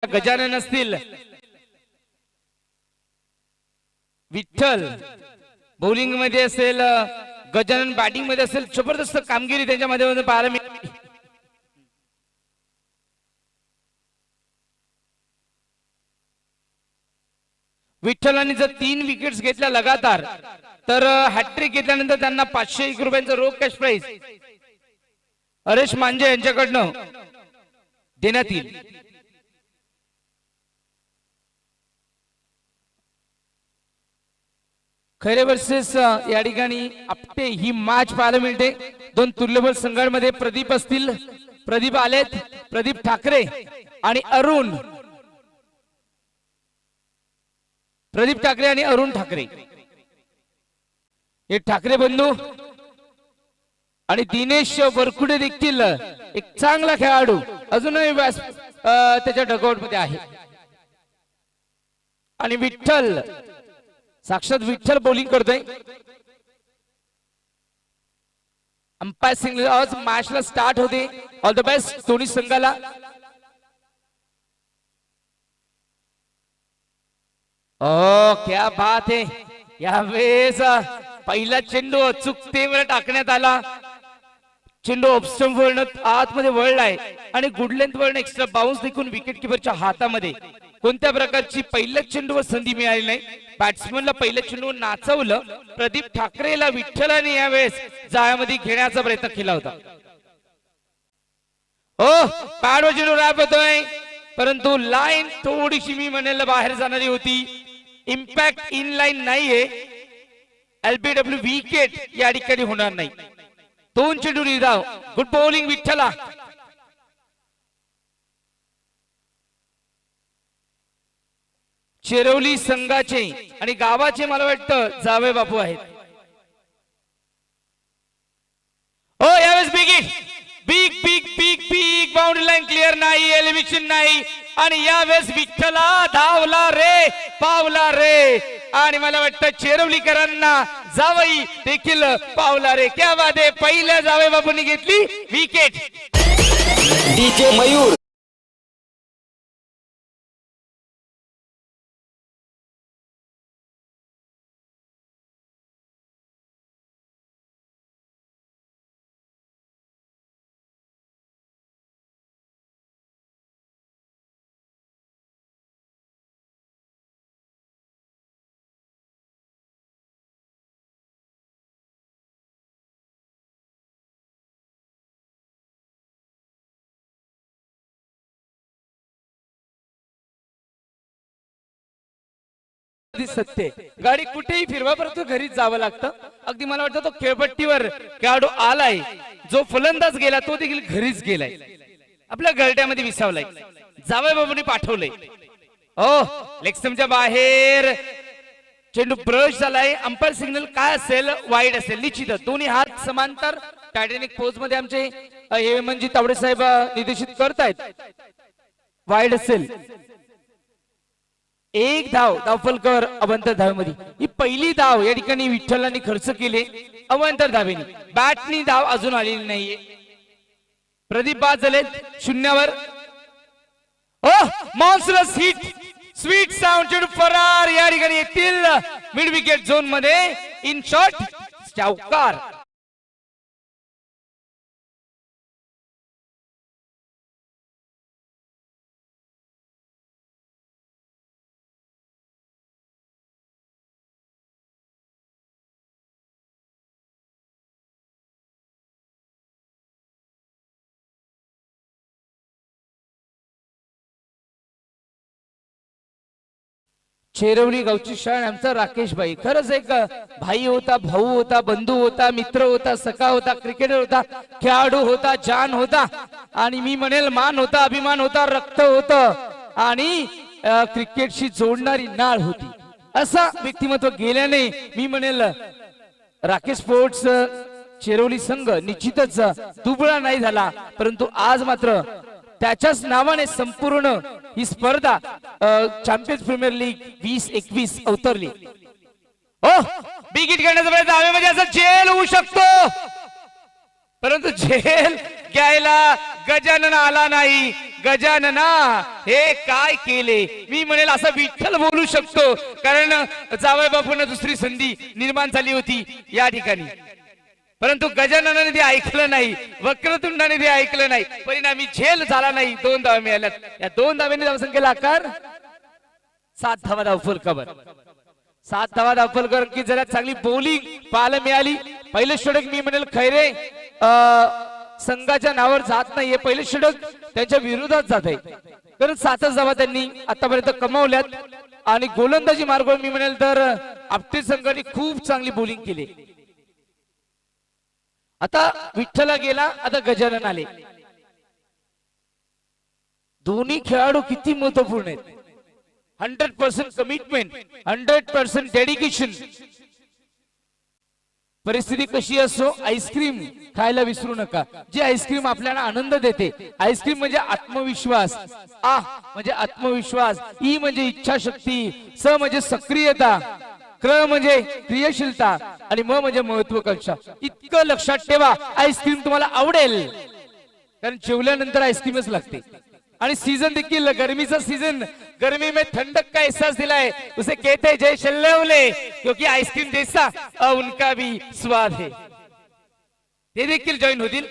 गजानन असतील, विठ्ठल बॉलिंग मध्ये असेल, गजानन बॅटिंग मध्ये असेल, जबरदस्त कामगिरी त्यांच्या मध्ये पाहायला मिळते. विठ्ठलांनी जर 3 विकेट्स घेतल्या लगातार तर हॅट्रिक घेतल्यानंतर त्यांना 501 रुपयांचा रोख कॅश प्राइज हरेश मांजे यांच्याकडनं देण्यात येईल. खैरे वर्सेस या ठिकाणी आपटे ही मॅच पाहायला मिळते. 2 तुल्यबळ संघांमध्ये प्रदीप असतील, प्रदीप आलेत, प्रदीप ठाकरे आणि अरुण, प्रदीप ठाकरे आणि अरुण ठाकरे हे ठाकरे बंधू आणि दिनेश वरकुडे देखील एक चांगला खेळाडू अजूनही त्याच्या डगआउट मध्ये आहे. आणि विठ्ठल, साक्षात विठ्ठल बॉलिंग करतोय. अंपायर सिंग आज मॅचला स्टार्ट होते. ऑल द बेस्ट दोन्ही संघाला. ओ क्या बात है. यावेळेस पहिला चेंडू अचूकतेवर टाकण्यात आला. चेंडू ऑफस्टंप वळण आतमध्ये वळलाय आणि गुड लेंथ वळण एक्स्ट्रा बाउन्स देखून विकेट किपरच्या हातामध्ये. कोणत्या प्रकारची पहिल्या चेंडूवर संधी मिळाली नाही. बॅट्समनला पहिल्या चेंडूवर नाचवलं. प्रदीप ठाकरेला विठ्ठलाने यावेळेस जाळ्यामध्ये घेण्याचा प्रयत्न केला होता. हो, पॅडवर चेंडू रॅप होतोय परंतु लाईन थोडीशी मी म्हणेल बाहेर जाणारी होती. इम्पॅक्ट इन लाईन नाहीये. एलबीडब्ल्यू विकेट या ठिकाणी होणार नाही. 2 चेंडू धाव. गुड बॉलिंग विठ्ठला. चेरवली संघाचे आणि गावाचे मला वाटतं जावे बापू आहेत. हो, यावेळेस big big boundary line clear नाही, एलिमिनेशन नाही आणि यावेळेस विठ्ठला धावला रे, पावला रे आणि मला वाटतं चेरवलीकरांना जावई देखील पावला रे. क्या बात आहे. पहिल्या जावे बापूंनी घेतली विकेट. डीजे मयूर सत्य. गाडी कुठेही फिरवा परंतु घरीच जावं लागतं. अगदी मला वाटतं तो खेळपट्टीवर खेळाडू आलाय, जो फलंदाज गेला तो देखील घरीच गेलाय, आपल्या गळट्यामध्ये विसावलाय. जावई बाबूंनी पाठवलंय. हो, लेग स्टंपच्या बाहेर चेंडू ब्रश झालाय. अंपायर सिग्नल काय असेल, वाईड असेल निश्चित. दोन्ही हात समांतर टायटॅनिक पोज मध्ये आमचे हेमंतजी तावडे साहेब निर्देशित करतायत. वाईड असेल. 1 धाव धावफलकर अवंतर धावेमध्ये. ही पहिली धाव या ठिकाणी विठ्ठलांनी खर्च केले अवंतर धावेने. बॅटनी धाव अजून आलेली नाहीये. प्रदीप बाद झाले 0वर. ओ, मॉन्स्टरस हिट, स्वीट साऊंड. चेंडू फरार या ठिकाणी येतील मिड विकेट झोन मध्ये. इन शॉट चौकार. चेरवली गावची शाळा आमचा राकेश भाई खरंच एक भाई होता, भाऊ होता, बंधू होता, मित्र होता, सखा होता, क्रिकेटर होता, खेळाडू होता, जान होता आणि मी म्हणेल मान होता, अभिमान होता, रक्त होतं आणि क्रिकेटशी जोडणारी नाळ होती. असा व्यक्तिमत्व गेल्याने मी म्हणेल राकेश स्पोर्ट्स चेरवली संघ निश्चितच दुबळा नाही झाला. परंतु आज मात्र त्याच्याच नावाने संपूर्ण ही स्पर्धा चॅम्पियन्स प्रीमियर लीग 2021 अवतरली. हो, बिग हिट करण्याचा प्रयत्न हवेमध्ये असं झेल होऊ शकतो परंतु झेल घ्यायला गजानन आला नाही. गजानना हे काय केले. मी म्हणेल असं विठ्ठल बोलू शकतो, कारण जावई बापूंना दुसरी संधी निर्माण झाली होती या ठिकाणी. परंतु गजाननाने ते ऐकलं नाही, वक्रतुंडाने ते ऐकलं नाही, परिणामी झेल झाला नाही. 2 धावा मिळाल्यात. या 2 धाव्यांनी धावसंख्येला आकार 7 धावा धावफल कबर. 7 धावा धावफल कर की जरा चांगली बॉलिंग पाहायला मिळाली. पहिले षटक मी म्हणेल खैरे संघाच्या नावावर जात नाहीये, पहिले षटक त्यांच्या विरोधात जात आहे. कारण 7च धावा त्यांनी आतापर्यंत कमावल्यात. आणि गोलंदाजी मार्गावर मी म्हणेल तर आपटे संघाने खूप चांगली बॉलिंग केली. आता विठ्ठला गेला, आता गजानन आले. दोन्ही खेळाडू किती महत्वपूर्ण आहेत. 100% कमिटमेंट, 100% डेडिकेशन. परिस्थिती कशी असो, आईस्क्रीम खायला विसरू नका. जी आईस्क्रीम आपल्याला आनंद देते. आईस्क्रीम म्हणजे आत्मविश्वास, आ म्हणजे आत्मविश्वास, ई म्हणजे इच्छाशक्ती, स म्हणजे सक्रियता, क्र म्हणजे क्रियाशीलता आणि म म्हणजे महत्वाकांक्षा. इतकं लक्षात ठेवा. आईस्क्रीम तुम्हाला आवडेल, कारण जेवल्यानंतर आईस्क्रीमच लागते. आणि सीजन देखील गर्मीचा सीजन, गर्मी में ठंडक का एहसास दिलाए, उसे कहते हैं जय शल्यवले, क्योंकि आइसक्रीम जैसा उनका भी स्वाद है. ते देखील जॉईन होतील.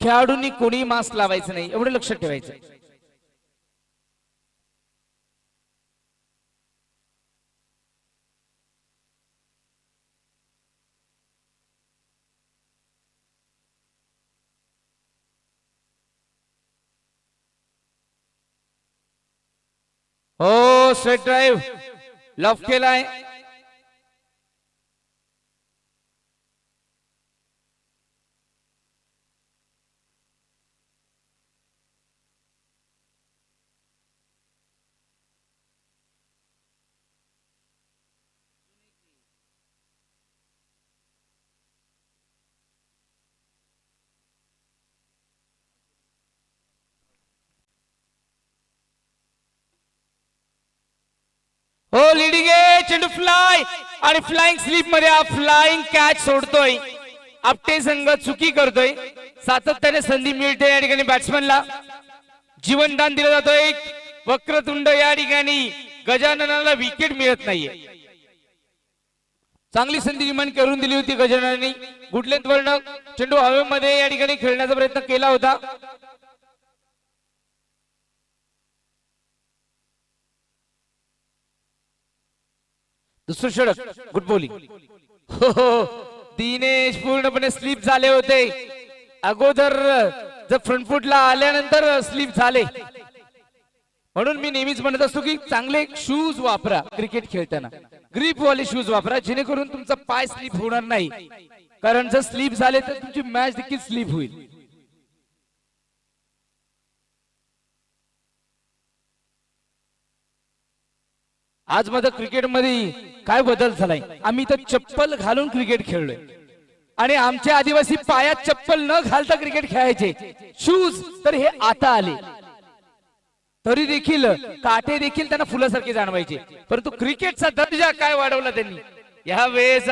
खेळाडूंनी कोणी मास्क लावायचं नाही, एवढं लक्षात ठेवायचं. हो, स्ट्रेट ड्राइव्ह लॉफ केलाय. हो, लीडिंग आहे चेंडू फ्लाय आणि फ्लाइंग स्लिप मध्ये हा फ्लाइंग कॅच सोडतोय. आपटे संघ चुकी करतोय. सातत्याने संधी मिळते या ठिकाणी बॅट्समनला. जीवनदान दिलं जातोय. वक्रतुंड या ठिकाणी गजाननाला विकेट मिळत नाहीये. चांगली संधी निर्माण करून दिली होती गजाननाने. गुड लेंथ वरनं चेंडू हवेमध्ये या ठिकाणी खेळण्याचा प्रयत्न केला होता. दुसरं षटक, गुड बॉलिंग. हो, दिनेश पूर्णपणे स्लिप झाले होते अगोदर. जर फ्रंट फुटला आल्यानंतर स्लिप झाले. म्हणून मी नेहमीच म्हणत असतो की चांगले शूज वापरा क्रिकेट खेळताना. ग्रीप वाले शूज वापरा, जेणेकरून तुमचा पाय स्लिप होणार नाही. कारण जर स्लिप झाले तर तुमची मॅच देखील स्लिप होईल. आज माझं क्रिकेटमध्ये काय बदल झालाय. आम्ही तर चप्पल घालून क्रिकेट खेळलोय आणि आमचे आदिवासी पायात चप्पल न घालता क्रिकेट खेळायचे. शूज तर हे आता आले, तरी देखील काटे देखील त्यांना फुलासारखे जाणवायचे. परंतु क्रिकेटचा दर्जा काय वाढवला त्यांनी या वेळेस.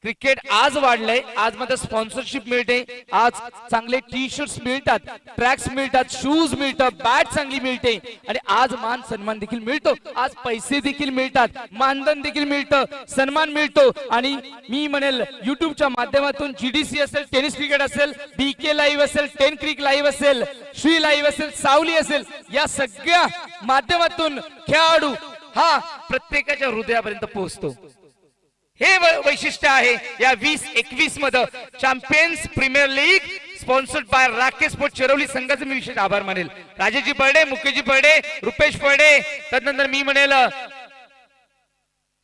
क्रिकेट आज वाढलंय, आज मध्ये स्पॉन्सरशिप मिळते, आज चांगले टी शर्ट्स मिळतात, ट्रॅक्स मिळतात, शूज मिळतात, बॅट चांगली मिळते आणि आज मान सन्मान देखील मिळतो, आज पैसे देखील मिळतात, मानधन देखील मिळतं, सन्मान मिळतो. आणि मी म्हणेल युट्यूबच्या माध्यमातून जीडीसी असेल, टेनिस क्रिकेट असेल, बीके लाईव्ह असेल, टेन क्रिक लाईव्ह असेल, श्री लाईव्ह असेल, सावली असेल, या सगळ्या माध्यमातून खेळाडू हा प्रत्येकाच्या हृदयापर्यंत पोहोचतो. हे वैशिष्ट्य आहे या 2021 मध्ये champions premier league sponsored by Rakesh sport Chirwali संघाचे मी विशेष आभार मानेल. राजेशजी बर्डे, मुकेशजी बर्डे, रुपेश बर्डे, त्यानंतर मी म्हणेल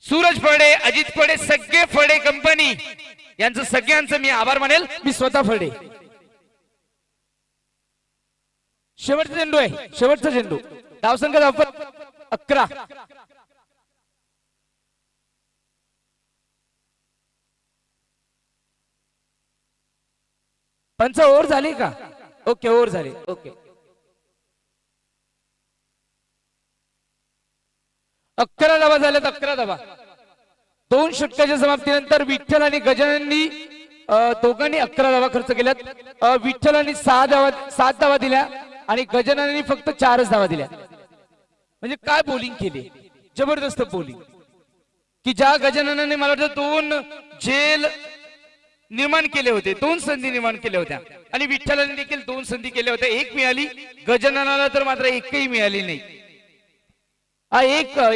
सूरज फडे, अजित फडे, सगळे फडे कंपनी यांचं सगळ्यांचं मी आभार मानेल. मी स्वतः फडे. शेवटचा चेंडू आहे, शेवटचा चेंडू. धावसंख्या 11. पंच ओव्हर झाली का? ओके, ओव्हर झाली. ओके, 11 धावा झाल्यात. 11 धावा. 2 षटकाच्या समाप्तीनंतर विठ्ठल आणि गजानननी दोघांनी 11 धावा खर्च केल्यात. विठ्ठलांनी 7 धावा दिल्या आणि गजानननी फक्त 4च धावा दिल्या. म्हणजे काय बॉलिंग केली, जबरदस्त बॉलिंग. की ज्या गजाननाने मला वाटतं 2 झेल निर्माण केले होते, 2 संधी निर्माण केल्या होत्या आणि विठ्ठलाने देखील 2 संधी केल्या होत्या. 1 मिळाली, गजाननाला तर मात्र एकही मिळाली नाही.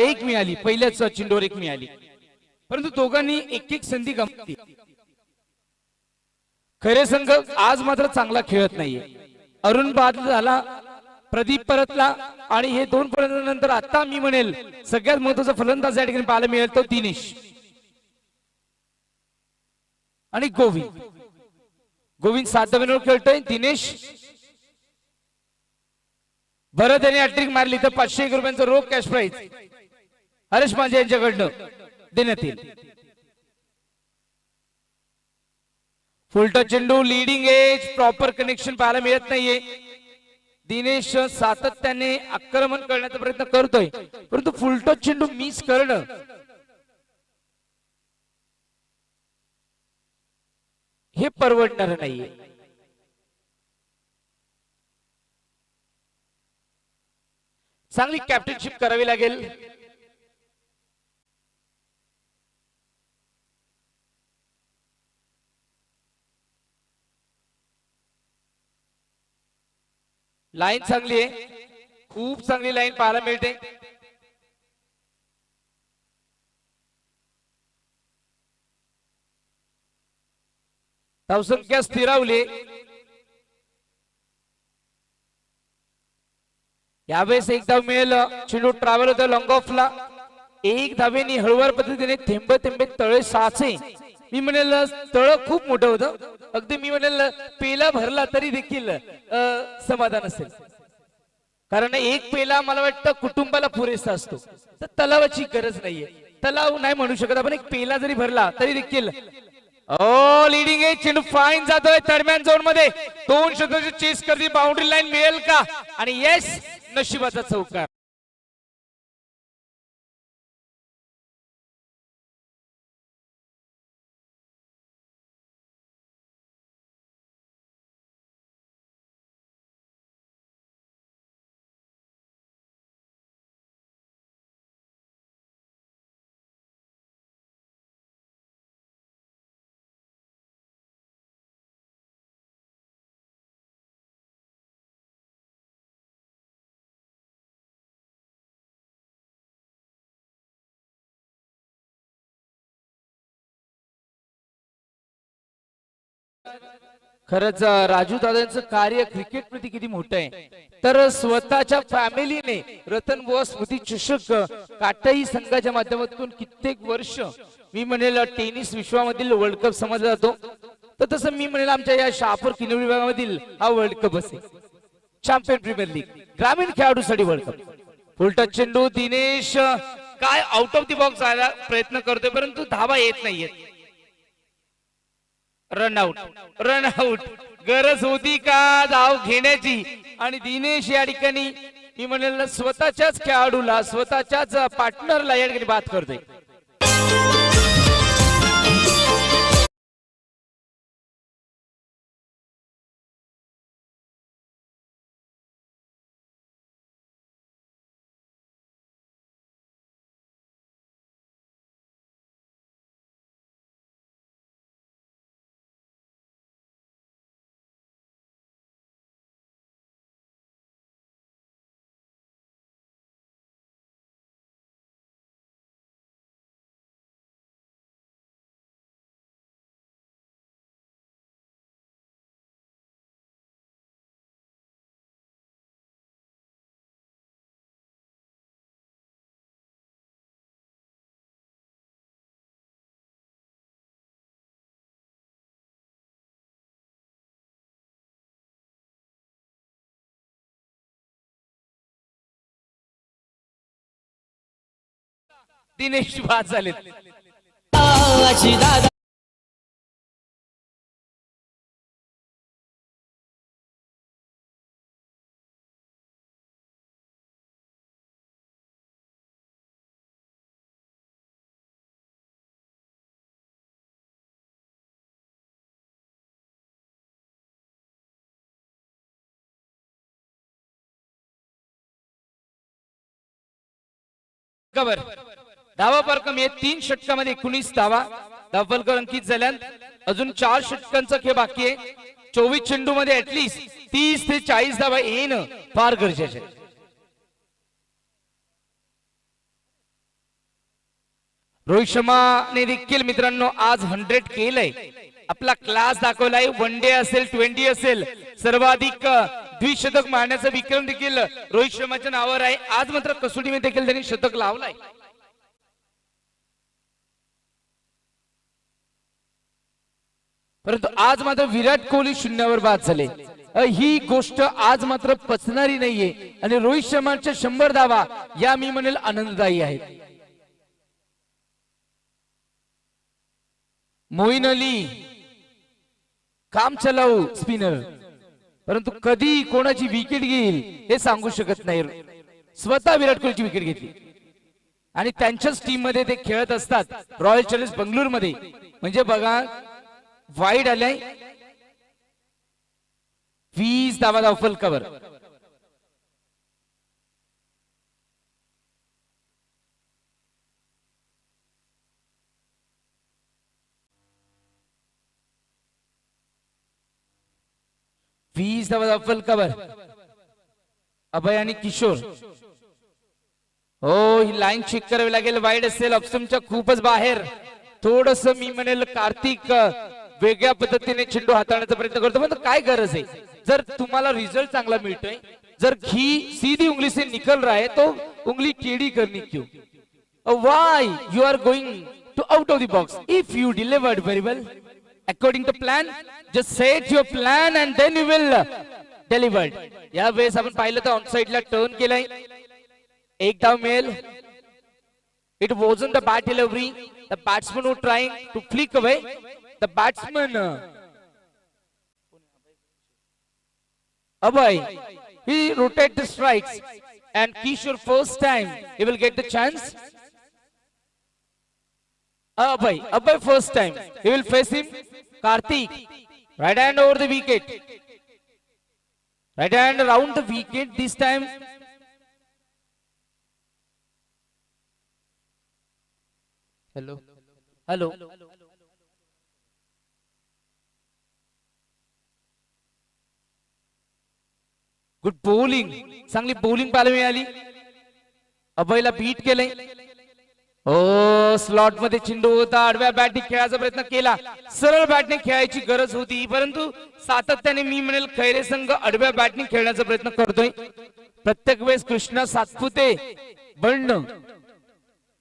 एक मिळाली, पहिल्याच चेंडूवर 1 मिळाली, परंतु दोघांनी एक संधी गमावली. खरे संघ आज मात्र चांगला खेळत नाहीये. अरुण बाद झाला, प्रदीप परतला आणि हे 2 फलंदाजांनंतर आता मी म्हणेल सगळ्यात महत्वाचा फलंदाज या ठिकाणी पाहायला मिळेल तो दिनेश आणि गोविंद 7 धावांवर खेळतोय. दिनेश भरत यांनी हॅट्रिक मारली तर 501 रुपयांचा रोख कॅश प्राइज हरेश माझे यांच्याकडनं देण्यात येईल. फुलटच चेंडू, लीडिंग एज, प्रॉपर कनेक्शन पाहायला मिळत नाहीये. दिनेश सातत्याने आक्रमण करण्याचा प्रयत्न करतोय, परंतु फुलटच चेंडू मिस करणं हे परवडणार नाहीये. चांगली कॅप्टनशिप करावी लागेल. लाईन चांगली आहे, खूप चांगली लाईन पाहायला मिळते. धावसंख्या स्थिरावली. यावेळेस 1 धाव मिळेल. चेंडू ट्रॅव्हल होता लॉंग ऑफला. 1 धावेनी हळूवार पद्धतीने थेंब थेंबे तळे साचे. मी म्हणेल तळ खूप मोठं होतं, अगदी मी म्हणेल पेला भरला तरी देखील समाधान असेल. कारण 1 पेला मला वाटतं कुटुंबाला पुरेसा असतो, तर तलावाची गरज नाहीये. तलाव नाही म्हणू शकत आपण, 1 पेला जरी भरला तरी देखील. ओ लीडिंग आहे, चेंडू फाईन जातोय दरम्यान झोन मध्ये. 2 षटकांची चेस करते, बाउंड्री लाईन मिळेल का? आणि येस, नशिबाचा चौकार. खरंच राजू दादांचं कार्य क्रिकेट प्रती किती मोठं आहे. तर स्वतःच्या फॅमिलीने रतन बुवा स्मृती चषक काटाई संघाच्या माध्यमातून कित्येक वर्ष मी म्हणेल टेनिस विश्वामधील वर्ल्ड कप समजला जातो, तर तसं मी म्हणेल आमच्या या शहापूर किनवली विभागामधील हा वर्ल्ड कप असेल. चॅम्पियन प्रीमियर लीग ग्रामीण खेळाडूसाठी वर्ल्ड कप. फुलटच चेंडू, दिनेश काय आउट ऑफ द बॉक्स जायला प्रयत्न करतोय, परंतु धावा येत नाहीये. Run out, run out. गरज होती का धाव घेण्याची? आणि दिनेश या ठिकाणी मी म्हणेल स्वतःच्याच खेळाडूला, स्वतःच्याच पार्टनरला या ठिकाणी बाद करतोय. दिनेश बाद झालेत. आजी दादा कवर धावा परकम हे 3 षटकामध्ये 19 धावा. धावफलक अंकित झाल्यात. अजून 4 षटकांचा खेळ बाकी आहे. 24 चेंडू मध्ये ऍटलीस्ट 30 ते 40 धावा येणं फार गरजेचे आहे. रोहित शर्माने देखील मित्रांनो आज 100 केलंय. आपला क्लास दाखवलाय. वन डे असेल 20 असेल सर्वाधिक द्विशतक मारण्याचा विक्रम देखील रोहित शर्माच्या नावावर आहे. आज मात्र कसोटीमध्ये देखील त्यांनी शतक लावलाय. परंतु आज मात्र विराट कोहली शून्यावर बाद झाले. ही गोष्ट आज मात्र पचणारी नाहीये आणि रोहित शर्माच्या 100 धावा या मी म्हणेल आनंददायी आहेत. मोईन अली काम चलाऊ स्पिनर, परंतु कधी कोणाची विकेट घेईल हे सांगू शकत नाही. स्वतः विराट कोहलीची विकेट घेतली आणि त्यांच्याच टीम मध्ये ते खेळत असतात रॉयल चॅलेंजर्स बंगळुरू मध्ये. म्हणजे बघा वाईड आलाय. 20 धावा धावफल कव्हर. धावफल कव्हर. अभय आणि किशोर. हो ही लाईन चेक करावी लागेल. वाईड असेल ऑप्शनच्या खूपच बाहेर. थोडस मी म्हणेल कार्तिक वेगळ्या पद्धतीने चेंडू हाताळण्याचा प्रयत्न करतो. पण काय गरज आहे जर तुम्हाला रिझल्ट चांगला मिळतोय. जर घी सीधी उंगली से निकल रहा है तो उंगली टेढ़ी करनी क्यों. Why you are going to out of the box. If you delivered very well according to plan, just set your plan and then you will deliver. या वेळेस आपण पाहिलं तर ऑन साइडला टर्न केलाय. एक धाव मिळेल. It wasn't the bat delivery. The batsman who trying to flick away. The batsman Abhay, he rotate the strikes and Kishore first time he will get the chance. Abhay first time he will face him. Karthik right hand over the wicket. Right hand around the wicket this time. Hello. Good bowling. चांगली bowling पाहायला मिळाली. अभयला bit केलंय. हो slot मध्ये चेंडू होता. आडव्या बॅटने खेळायचा प्रयत्न केला. सरळ बॅटने खेळायची गरज होती परंतु सातत्याने मी म्हणेल खैरे संघ आडव्या बॅटने खेळण्याचा प्रयत्न करतोय. प्रत्येक वेळेस कृष्णा सातपुते बनणं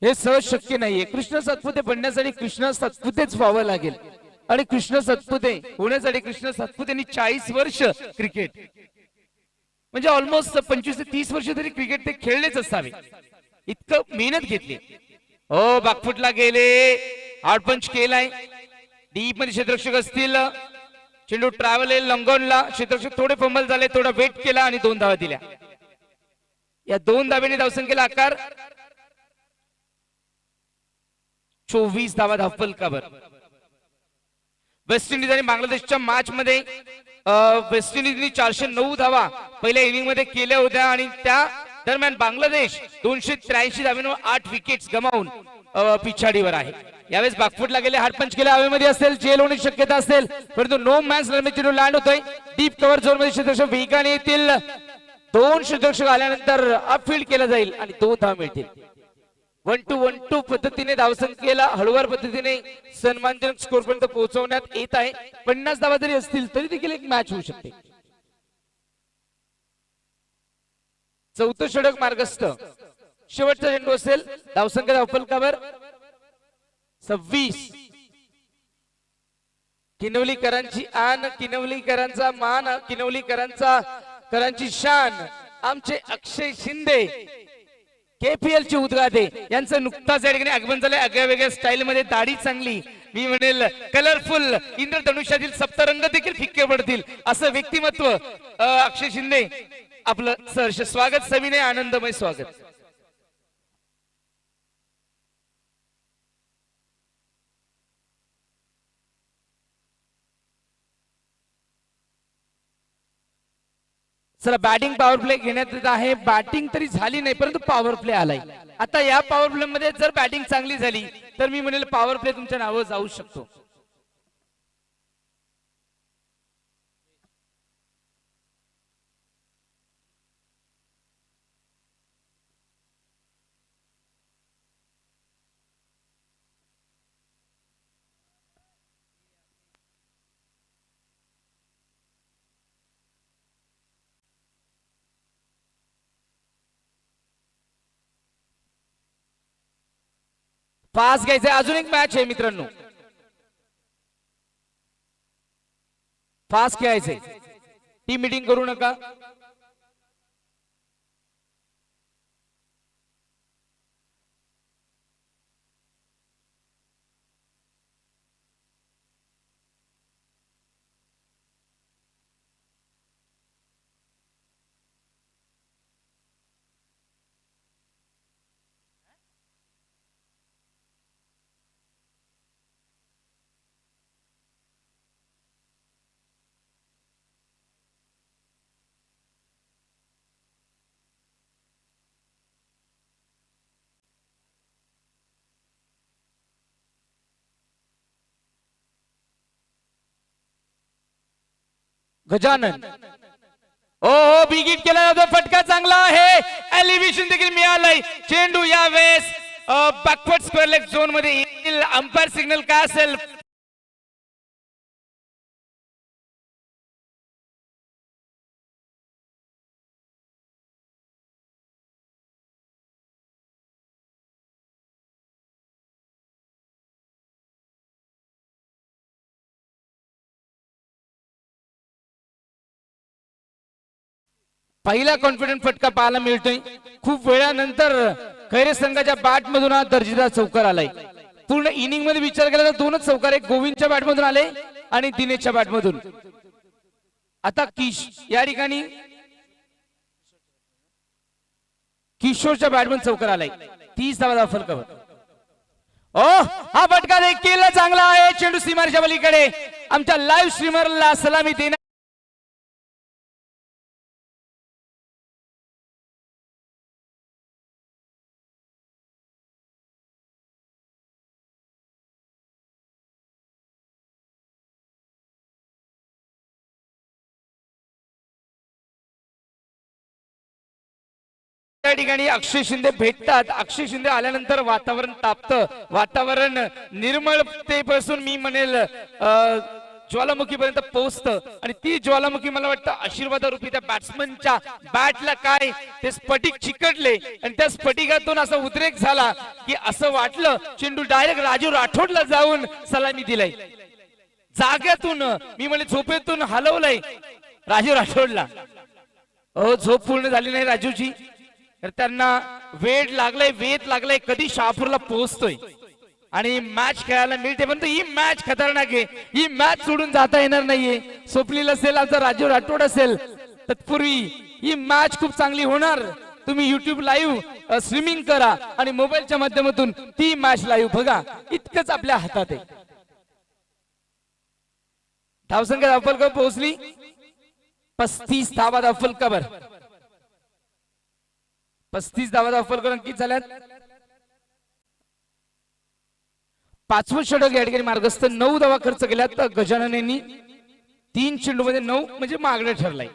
हे सहज शक्य नाहीये. कृष्णा सातपुते बनण्यासाठी कृष्णा सातपुतेच व्हावं लागेल आणि कृष्णा सातपुते होण्यासाठी कृष्णा सातपुतेनी 40 वर्ष क्रिकेट म्हणजे ऑलमोस्ट 25 ते 30 वर्ष तरी क्रिकेट ते खेळलेच असावे. इतकं मेहनत घेतली. हो बॅकफुटला गेले. हार्ड पंच केलाय. डीप मध्ये क्षेत्ररक्षक असतील. चेंडू ट्रॅव्हल लंगोनला. क्षेत्ररक्षक थोडे फंबल झाले. थोडा वेट केला आणि 2 धावा दिल्या. या 2 धाब्याने धावसंख्येला आकार. 24 धावा धावफल कव्हर. वेस्ट इंडिज आणि बांगलादेशच्या मॅच मध्ये वेस्ट इंडिजने 409 धावा पहिल्या इनिंग मध्ये केल्या होत्या आणि त्या दरम्यान बांगलादेश 283 धावांवर 8 विकेट्स गमावून पिछाडीवर आहे. यावेळेस बॅकफुटला गेले. हार्ड पंच केले. हवेमध्ये असेल. जेल होण्याची शक्यता असेल परंतु नो मॅच चेंडू लँड होतोय. डीप कव्हर झोन मध्ये क्षेत्ररक्षक वेगाने येतील. 2 क्षेत्ररक्षक आल्यानंतर अपफील्ड केला जाईल आणि 2 धावा मिळतील. 1-2 पद्धतीने धावसंख्येला हळूवार पद्धतीने सन्मानजनक स्कोर पर्यंत पोहोचवण्यात येत आहे. 50 धावा जरी असतील तरी देखील एक मॅच होऊ शकते. चौथं षटक मार्गस्थ. शेवटचा चेंडू असेल. धावसंख्या धावफल कव्हर 26. किनवलीकरांची आन, किनवलीकरांचा मान, किनवलीकरांची शान आमचे अक्षय शिंदे KPL चे उद्गाते यांचं नुकताच या ठिकाणी आगमन झालंय आगळ्या वेगळ्या स्टाईल मध्ये, दाढी चांगली, मी म्हणेल कलरफुल, इंद्रधनुष्यातील सप्तरंग देखील फिक्के पडतील असं व्यक्तिमत्व अक्षय शिंदे, आपलं सहर्ष स्वागत, सविनय आनंदमय स्वागत. चला बॅटिंग पॉवर प्ले घेण्यात येत आहे. बॅटिंग तरी झाली नाही परंतु पॉवर प्ले आलाय. आता या पॉवर प्ले मध्ये जर बॅटिंग चांगली झाली तर मी म्हणेल पॉवर प्ले तुमच्या नावावर जाऊ शकतो. फास्ट घ्यायचंय. अजून एक मॅच आहे मित्रांनो, फास्ट खेळायचंय. टीम मीटिंग करू नका. गजानन, ओ बिगिट केला जातो, फटका चांगला आहे, एलिव्हेशन देखील मिळालंय. चेंडू या वेळेस बॅकवर्ड स्क्वेअर लेग झोन मध्ये येईल. अंपायर सिग्नल काय असेल? पहिला कॉन्फिडंट फटका पाहायला मिळतोय. खूप वेळानंतर खैरे संघाच्या बॅट मधून हा दर्जेदार चौकार आलाय. पूर्ण इनिंग मध्ये विचार केला तर दोनच चौकार, एक गोविंदच्या बॅट मधून आले आणि दिनेशच्या बॅट मधून. आता या ठिकाणी किशोरच्या बॅट मधून चौकार आलाय. 30 धावांचा फलकावर. ओ हा फटका देखील चांगला आहे. चेंडू सीमारेषेच्या पलीकडे. आमच्या लाईव्ह स्ट्रीमरला सलामी देणार त्या ठिकाणी अक्षय शिंदे भेटतात. अक्षय शिंदे आल्यानंतर वातावरण तापतं, वातावरण निर्मळतेपासून मी म्हणेल ज्वालामुखीपर्यंत पोहोचतं. आणि ती ज्वालामुखी मला वाटतं आशीर्वादारूपी त्या बॅट्समनच्या बॅटला काय ते स्फटिक चिकटले आणि त्या स्फटिकातून असा उद्रेक झाला की असं वाटलं चेंडू डायरेक्ट राजू राठोडला जाऊन सलामी दिलाय. जाग्यातून मी म्हणे झोपेतून हलवलंय राजू राठोडला. झोप पूर्ण झाली नाही राजूची, तर त्यांना वेळ लागलाय, वेध लागलाय, कधी शहापूरला पोहोचतोय आणि मॅच खेळायला मिळते. पण ही मॅच खतरनाक आहे. ही मॅच सोडून जाता येणार नाहीये. स्वप्नील असेल, आमचा राजू राठोड असेल, तत्पूर्वी ही मॅच खूप चांगली होणार. तुम्ही युट्यूब लाईव्ह स्ट्रीमिंग करा आणि मोबाईलच्या माध्यमातून ती मॅच लाईव्ह बघा. इतकंच आपल्या हातात आहे. धावसंख्या धावफलकावर पोहोचली 35 धावा धावफलकावर. 35 धावा धावफलकावर अंकित झाल्यात. 5वं षटक या ठिकाणी मार्गस्थ. 9 धावा खर्च केल्यात गजानन यांनी. 3 चेंडू मध्ये 9 म्हणजे मागडा ठरलाय.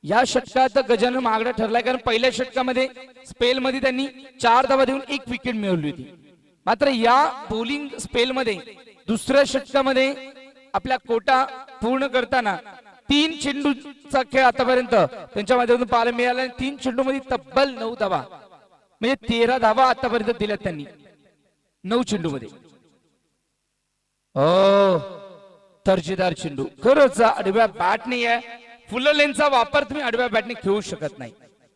या षटकात गजानन मागडा ठरलाय कारण पहिल्या षटकामध्ये स्पेल मध्ये त्यांनी 4 धावा देऊन 1 विकेट मिळवली होती. मात्र या बॉलिंग स्पेल मध्ये दुसऱ्या षटकामध्ये आपल्या कोटा पूर्ण करताना 3 चेंडूचा खेळ आतापर्यंत त्यांच्या माध्यमातून पाहायला मिळाला. 3 चेंडू मध्ये तब्बल 9 धावा म्हणजे 13 धावा आतापर्यंत दिल्यात त्यांनी 9 चेंडू मध्ये. दर्जेदार चेंडू. खरंच आडव्या बॅटने फुल लेनचा वापर तुम्ही आडव्या बॅटने खेळू शकत नाही.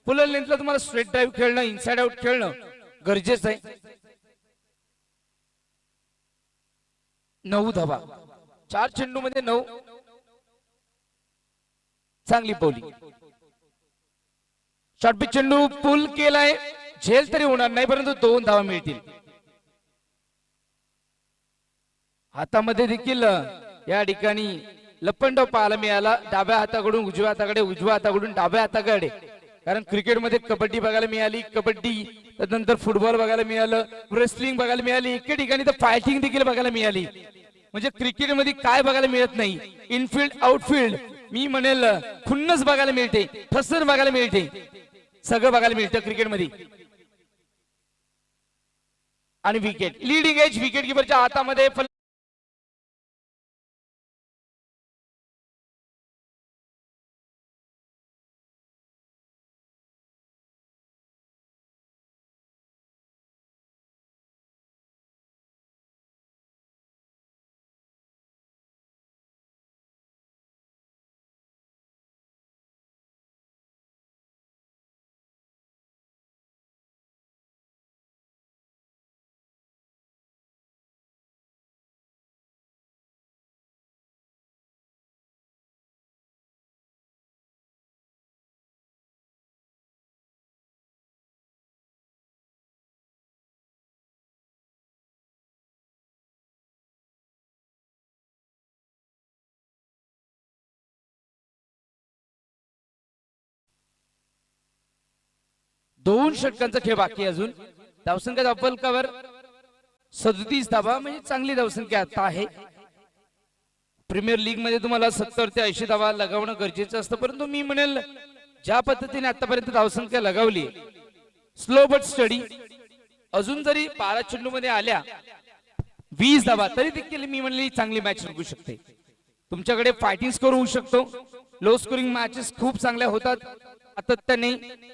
फुल लेंथला तुम्हाला स्ट्रेट ड्राईव्ह खेळणं, इनसाइड आउट खेळणं गरजेचं आहे. 9 धावा, 4 चेंडू मध्ये 9. चांगली बॉलिंग. शॉर्ट पिच चेंडू पुल केलाय, झेल तरी होणार नाही परंतु 2 धावा मिळतील. हातामध्ये देखील या ठिकाणी लपंडाव पाहायला मिळाला. डाव्या हाताकडून उजव्या हाताकडे, उजव्या हाताकडून डाव्या हाताकडे. कारण क्रिकेटमध्ये कबड्डी बघायला मिळाली, कबड्डी त्यानंतर फुटबॉल बघायला मिळालं, रेसलिंग बघायला मिळाली, एके ठिकाणी तर फायटिंग देखील बघायला मिळाली. म्हणजे क्रिकेटमध्ये काय बघायला मिळत नाही, इनफिल्ड आउटफिल्ड मी म्हणेल खुन्नस बघायला मिळते, ठसन बघायला मिळते, सगळं बघायला मिळतं क्रिकेटमध्ये. आणि विकेट, लीडिंग एज विकेट किपरच्या हातामध्ये. दोन षटकांचा खेळ बाकी अजून. धावसंख्या धावफलकावर 37 धावा, म्हणजे चांगली धावसंख्या आता आहे. प्रीमियर लीग मध्ये तुम्हाला 70 ते 80 धावा लगावणं गरजेचं असतं, परंतु मी म्हणेल ज्या पद्धतीने आतापर्यंत धावसंख्या लगावली, स्लो बट स्टडी, अजून जरी 12 चेंडू मध्ये आल्या 20 धावा तरी देखील मी म्हणली चांगली मॅच निघू शकते. तुमच्याकडे फायटिंग स्कोर होऊ शकतो. लो स्कोरिंग मॅचेस खूप चांगल्या होतात आता. त्याने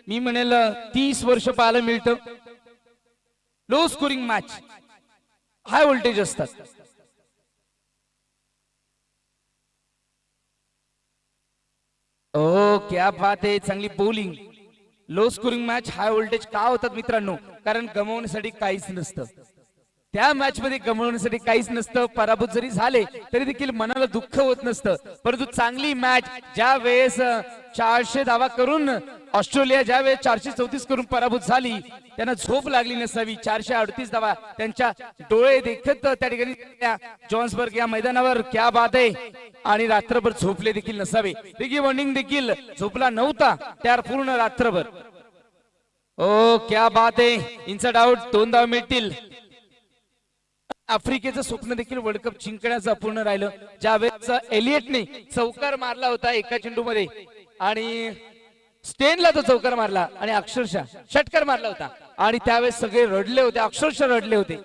मी म्हणेल 30 वर्ष पाहायला मिळतं. Low scoring match, high voltage असतात. ओ क्या बात आहे, चांगली bowling. Low scoring match high voltage का होतात मित्रांनो? कारण गमावण्यासाठी काहीच नसतं. त्या मॅच मध्ये गमावण्यासाठी काहीच नसतं. पराभूत जरी झाले तरी देखील मनाला दुःख होत नसतं. परंतु चांगली मॅच ज्या वेळेस 400 धावा करून ऑस्ट्रेलिया ज्या वेळेस 434 करून पराभूत झाली, त्यांना झोप लागली नसावी. 438 धावा त्यांच्या डोळे देखत त्या ठिकाणी जॉन्सबर्ग या मैदानावर, क्या बात आहे. आणि रात्रभर झोपले देखील नसावे. रिकी पॉन्टिंग देखील झोपला नव्हता त्या पूर्ण रात्रभर. ओ क्या बात आहे. इनसाइड आउट, 2 धावा मिळतील. आफ्रिकेचं स्वप्न देखील वर्ल्ड कप जिंकण्याचं अपूर्ण राहिलं. ज्यावेळेस एलियटने चौकार मारला होता एका चेंडू मध्ये, आणि स्टेनला तो चौकार मारला आणि अक्षरशः षटकार मारला होता, आणि त्यावेळेस सगळे रडले होते, अक्षरशः रडले होते,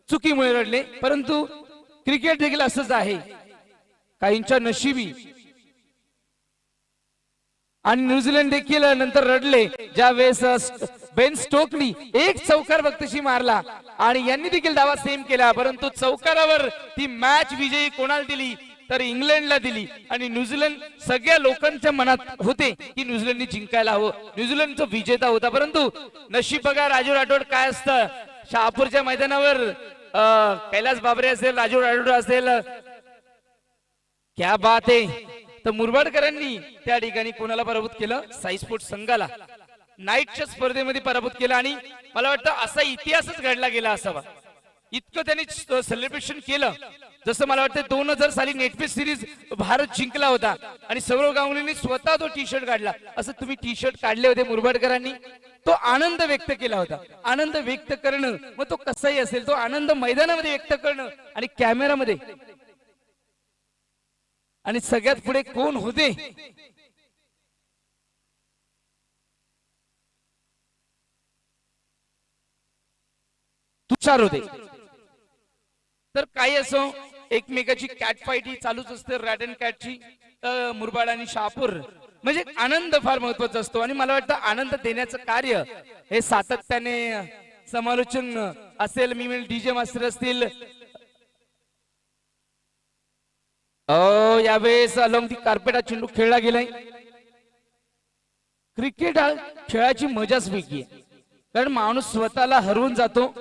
चुकीमुळे रडले. परंतु क्रिकेट देखील असंच आहे, काहींच्या नशिबी. आणि न्यूझीलंड देखील नंतर रडले ज्यावेळेस बेन स्टोकनी एक चौकार बघतशी मारला, आणि यांनी देखील दावा सेम केला. परंतु चौकारावर ती मॅच विजयी कोणाला दिली तर इंग्लंडला दिली. आणि न्यूझीलंड सगळ्या लोकांच्या मनात होते की न्यूझीलंडने जिंकायला हवं, न्यूझीलंडचा विजेता होता. परंतु नशीब बघा राजू राठोड काय असतं. शहापूरच्या मैदानावर कैलास बाबरे असेल, राजू राठोड असेल, क्या बात आहे. तर मुरबाडकरांनी त्या ठिकाणी कोणाला पराभूत केलं? साई स्पोर्ट्स संघाला नाईटच्या स्पर्धेमध्ये पराभूत केला. आणि मला वाटतं असा इतिहासच घडला गेला असावा, इतकं त्यांनी सेलिब्रेशन केलं. जसं मला वाटतं 2000 साली नेटपेस सिरीज भारत जिंकला होता आणि सौरव गांगुलीने स्वतः तो टी शर्ट काढला. असं तुम्ही टी शर्ट काढले होते मुरबाडकरांनी, तो आनंद व्यक्त केला होता. आनंद व्यक्त करणं, मग तो कसाही असेल, तो आनंद मैदानामध्ये व्यक्त करणं आणि कॅमेरामध्ये. आणि सगळ्यात पुढे कोण होते? तुषार होते. तर काही असो, एकमेकाची कॅट फाईट ही चालूच असते, रॅड अँड कॅटची. मुरबाड आणि शहापूर म्हणजे आनंद फार महत्वाचा असतो. आणि मला वाटतं आनंद देण्याचं कार्य हे सातत्याने समालोचन असेल, मी म्हणेल डीजे मास्टर असतील, यावेळेस अलॉंग दी कार्पेट हा चेंडू खेळला गेलाय. क्रिकेट हा खेळाची मजाच वेगळी आहे, कारण माणूस स्वतःला हरवून जातो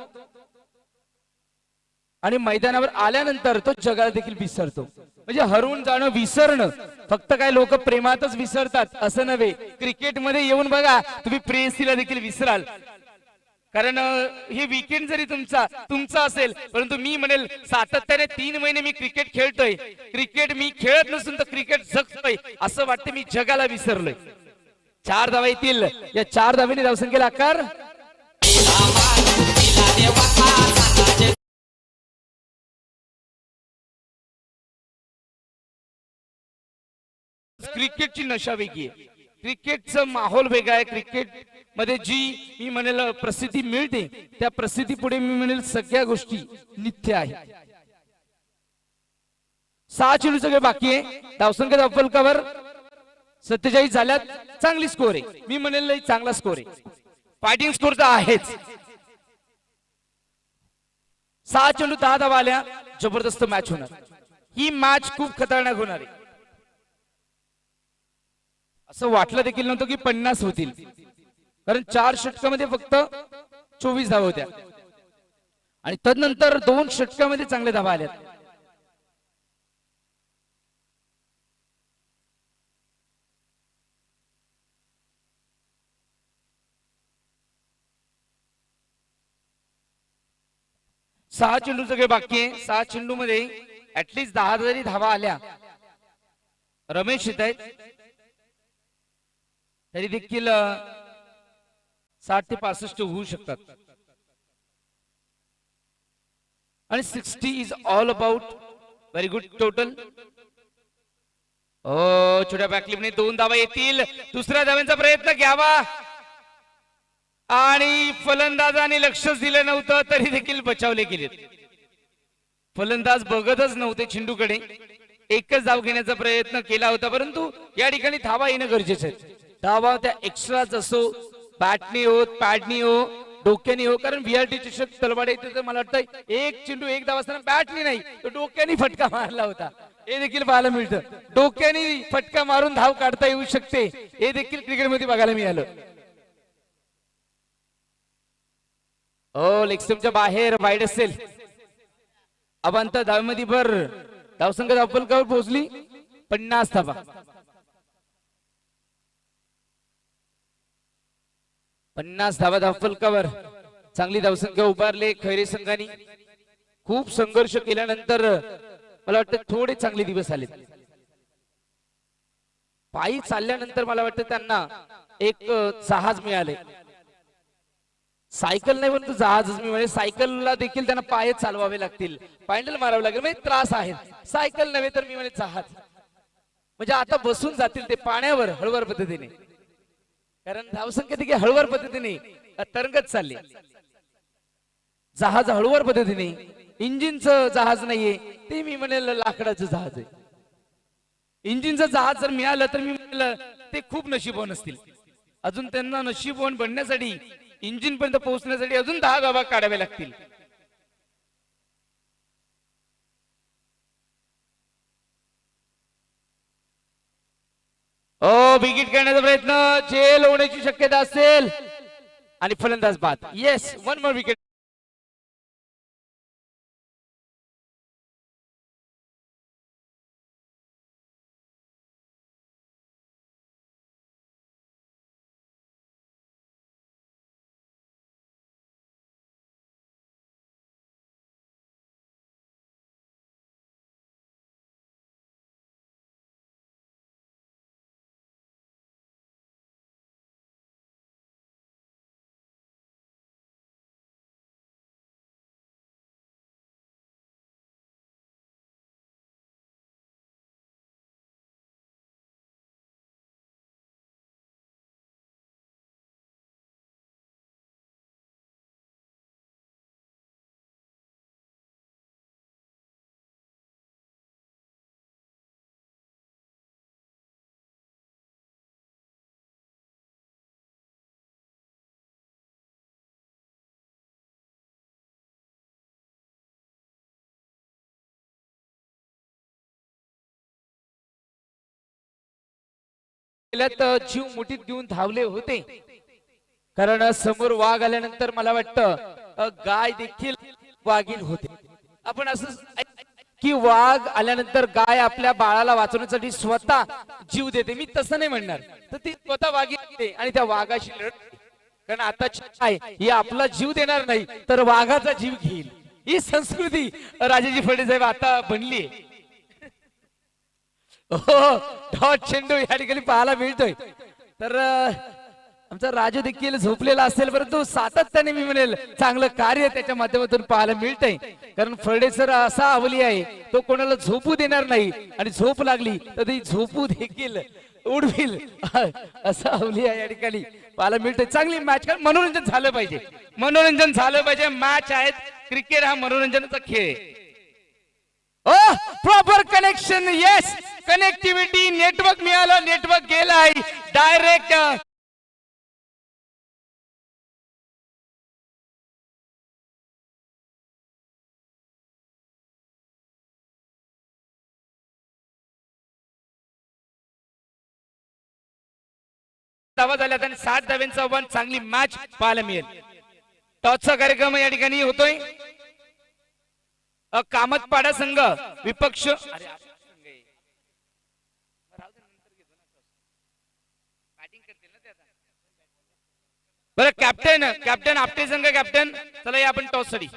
आणि मैदानावर आल्यानंतर तो जगाला देखील विसरतो. म्हणजे हरवून जाणं, विसरणं, फक्त काय लोक प्रेमातच विसरतात असं नव्हे. क्रिकेटमध्ये येऊन बघा, तुम्ही प्रेयसीला देखील विसराल. कारण हे वीकेंड जरी तुमचा असेल, परंतु मी म्हणेल सातत्याने 3 महिने मी क्रिकेट खेळतोय. क्रिकेट मी खेळत नसून तर क्रिकेट जगतोय असं वाटतं. मी जगाला विसरलोय. 4 धावा येतील. या 4 धावेने धावसंख्येला आकार. क्रिकेटची नशा वेगळी आहे, क्रिकेटचा माहोल वेगळा आहे. क्रिकेट मध्ये जी मी म्हणेल प्रसिद्धी मिळते, त्या प्रसिद्धी पुढे मी म्हणेल सगळ्या गोष्टी नित्य आहे. 6 चेंडू सगळे बाकी आहे. धावसंख्या फलकावर 47 झाल्यात. चांगली स्कोर आहे, मी म्हणेल चांगला स्कोर आहे. फायटिंग स्कोर तर आहेच. 6 चेंडू 10 धावा आल्या. जबरदस्त मॅच होणार. ही मॅच खूप खतरनाक होणार आहे. असं वाटलं देखील नव्हतं की 50 होतील, कारण 4 षटकामध्ये फक्त 24 धावा होत्या आणि तदनंतर 2 षटकामध्ये चांगले धावा आल्या. सहा चेंडू सगळे बाकी आहे. 6 चेंडू मध्ये ऍटलीस्ट 10 जरी धावा आल्या, रमेश येत आहेत, तरी देखील 60 ते 65 होऊ शकतात. आणि 60 is all about. Very good total. छोट्या बॅकलिपने 2 धावा येतील. दुसऱ्या धाव्यांचा प्रयत्न घ्यावा आणि फलंदाजाने लक्षच दिलं नव्हतं, तरी देखील बचावले गेले. फलंदाज बघतच नव्हते चेंडूकडे. एकच धाव घेण्याचा प्रयत्न केला होता, परंतु या ठिकाणी धावा येणं गरजेचं आहे. धावा त्या एक्स्ट्राच असो, बॅटनी हो, पॅडनी हो, डोक्यानी हो. कारण VRT चषक तलवाडे इथे तर मला वाटतं 1 चेंडू 1 धाव असताना बॅटनी नाही तर डोक्यानी फटका मारला होता. हे देखील पाहायला मिळतं. डोक्यानी फटका मारून धाव काढता येऊ शकते, हे देखील क्रिकेटमध्ये बघायला मिळालं. लेग स्टंपच्या बाहेर वाईड असेल. अवांतर धावेमध्ये भर. धावसंख्या धावफलकावर पोहोचली 50 धावा. 50 धावा धावफलकावर. चांगली धावसंख्या उभारले खैरे संघाने. खूप संघर्ष केल्यानंतर मला वाटतं थोडे चांगले दिवस आले. पायी चालल्यानंतर मला वाटतं त्यांना एक जहाज मिळाले. सायकल नाही परंतु जहाजच मी म्हणजे सायकलला देखील त्यांना पाय चालवावे लागतील, पॅन्डल मारावे लागेल, म्हणजे त्रास आहे. सायकल नव्हे तर मी म्हणजे जहाज. म्हणजे आता बसून जातील ते पाण्यावर हळूवार पद्धतीने, कारण धावसंख्या देखील हळूवार पद्धतीने तरंगत चालली. जहाज हळूवार पद्धतीने, इंजिनचं जहाज नाहीये ते मी म्हणेल लाकडाचं जहाज आहे. इंजिनचं जहाज जर मिळालं तर मी म्हणेल ते खूप नशीबवान असतील. अजून त्यांना नशीबवान बनण्यासाठी, इंजिन पर्यंत पोहोचण्यासाठी अजून 10 धावा काढाव्या लागतील. विकेट काढण्याचा प्रयत्न, झेल होण्याची शक्यता असेल आणि फलंदाज बाद. Yes, 1 more wicket. केल्यात जीव मुठीत घेऊन धावले होते. कारण समोर वाघ आल्यानंतर मला वाटतं गाय देखील वाघीण होते. आपण असं की वाघ आल्यानंतर गाय आपल्या बाळाला वाचवण्यासाठी स्वतः जीव देते. मी तसं नाही म्हणणार, तर ती स्वतः वाघीण आणि त्या वाघाशी लढते. कारण आता गाय ही आपला जीव देणार नाही तर वाघाचा जीव घेईल. ही संस्कृती राजाजी फडणवीस साहेब आता बनली. हो, डॉट चेंडू या ठिकाणी पाहायला मिळतोय. तर आमचा राजू देखील झोपलेला असेल, परंतु सातत्याने मी म्हणेल चांगलं कार्य त्याच्या माध्यमातून पाहायला मिळतंय. कारण फर्डे सर असा अवली आहे, तो कोणाला झोपू देणार नाही आणि झोप लागली तर ती झोपू देखील उडविल असं अवली आहे या ठिकाणी पाहायला मिळतंय. चांगली मॅच, मनोरंजन झालं पाहिजे, मनोरंजन झालं पाहिजे. मॅच आहेत, क्रिकेट हा मनोरंजनाचा खेळ आहे. ओ proper connection, yes, connectivity, network मिळालं, नेटवर्क गेलाय डायरेक्ट. धावा झाल्यात आणि 7 धाव्यांचा वन, चांगली मॅच पाहायला मिळेल. टॉसचा कार्यक्रम या ठिकाणी होतोय. कामतपाडा संघ विपक्ष बरं. कॅप्टन आपटे संघ, कॅप्टन चला या आपण टॉस साठी.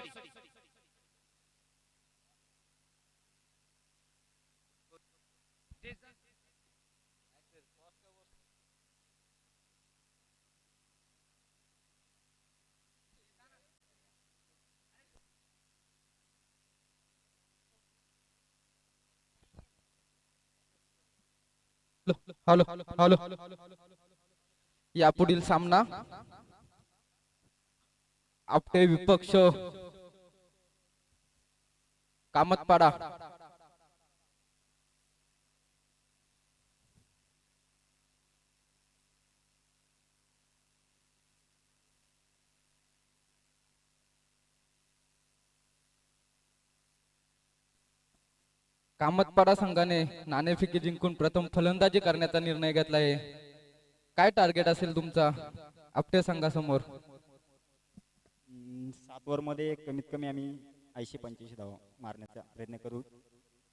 हॅलो हॅलो, यापुढील सामना आपटे विपक्ष कामतपाडा. कामतपाडा संघाने नाणेफेकी जिंकून प्रथम फलंदाजी करण्याचा निर्णय घेतला आहे. काय टार्गेट असेल तुमचा आपटे संघासमोर? 7 ओव्हरमध्ये कमीत कमी आम्ही 80-85 धावा मारण्याचा प्रयत्न करू.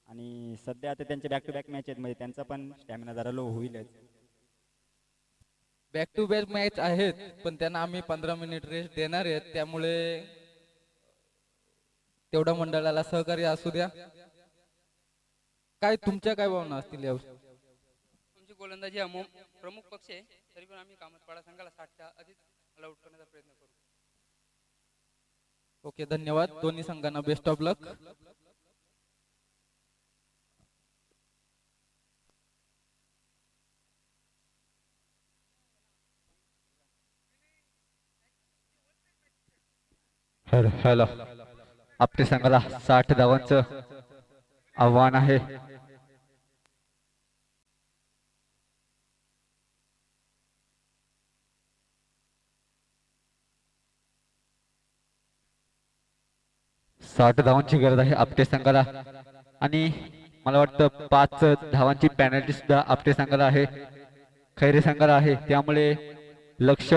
आणि सध्या आता त्यांचे बॅक टू बॅक मॅच आहेत, म्हणजे त्यांचा पण स्टॅमिना जरा लो होईलच. बॅक टू बॅक मॅच आहेत, पण त्यांना आम्ही 15 मिनिट रेस्ट देणार आहेत, त्यामुळे तेवढा मंडळाला सहकार्य असू द्या. काय तुमच्या काय भावना असतील यावर? आमची गोलंदाजी हा प्रमुख पक्ष आहे, तरी पण आम्ही कामतपाडा संघाला 60च्या आधीच ऑल आउट करण्याचा प्रयत्न करू. ओके, धन्यवाद. दोन्ही संघांना बेस्ट ऑफ लक. हॅलो, आपल्या संघाला 60 धावांचं आव्हान आहे. साठ धावांची गरज आहे आपटे संघाला आणि मला वाटतं 5 धावांची पॅनल्टी सुद्धा आपटे संघाला आहे, खैरे संघाला आहे. त्यामुळे लक्ष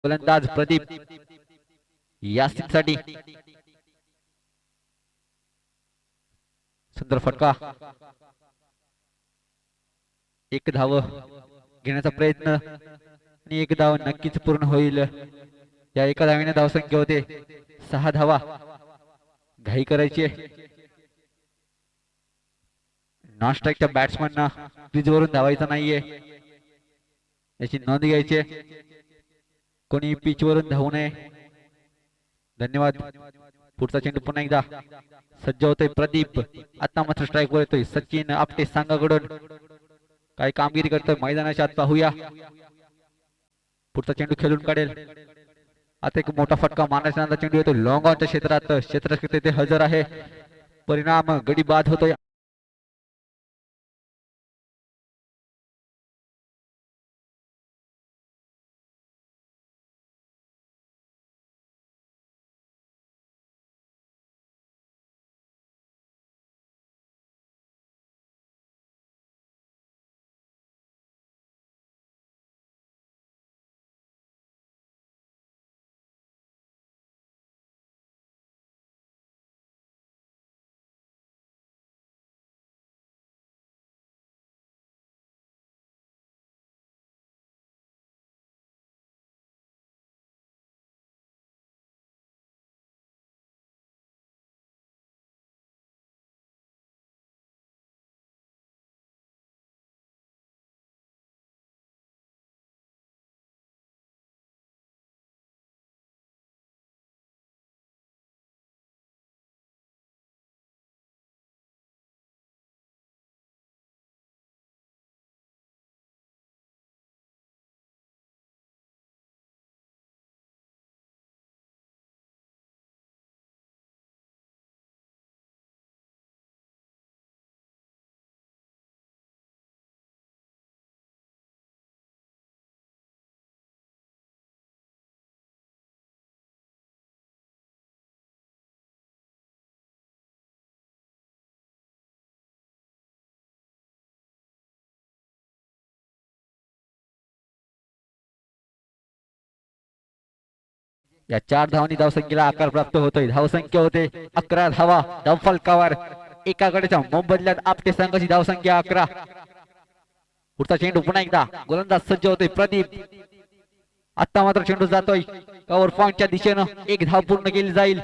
गोलंदाज प्रदीप यासिन साठी सुंदर फटका. एक धाव घेण्याचा प्रयत्न आणि एक धाव नक्कीच पूर्ण होईल. या एका धावेने धावसंख्या होते 6 धावा. घाई करायची. नॉन स्ट्राईकच्या बॅट्समनना क्रीजवरून धावायचं नाहीये याची नोंद घ्यायची. कोणी पिच वरून धावू नये. धन्यवाद. पुढचा चेंडू पुन्हा एकदा सज्ज होतोय प्रदीप. आता मात्र स्ट्राईक वर येतोय सचिन आपटे संघाकडून. काय कामगिरी करतोय मैदानाच्या आत पाहूया. पुढचा चेंडू खेळून काढेल. आता एक मोठा फटका मारण्याचा चेंडू येतो लॉंग ऑनच्या क्षेत्रात. क्षेत्ररक्षक ते हजर आहे. परिणाम गडी बाद होतोय. या 4 धावांनी धावसंख्येला आकार प्राप्त होतोय. धावसंख्या होते 11 धावा. धावफलकावर एका गड्याच्या मोबदल्यात आपटे संघाची धावसंख्या 11. पुढचा चेंडू पुन्हा एकदा गोलंदाज सज्ज होतोय प्रदीप. आता मात्र चेंडू जातोय कव्हर पॉइंटच्या दिशेनं. एक धाव पूर्ण केली जाईल.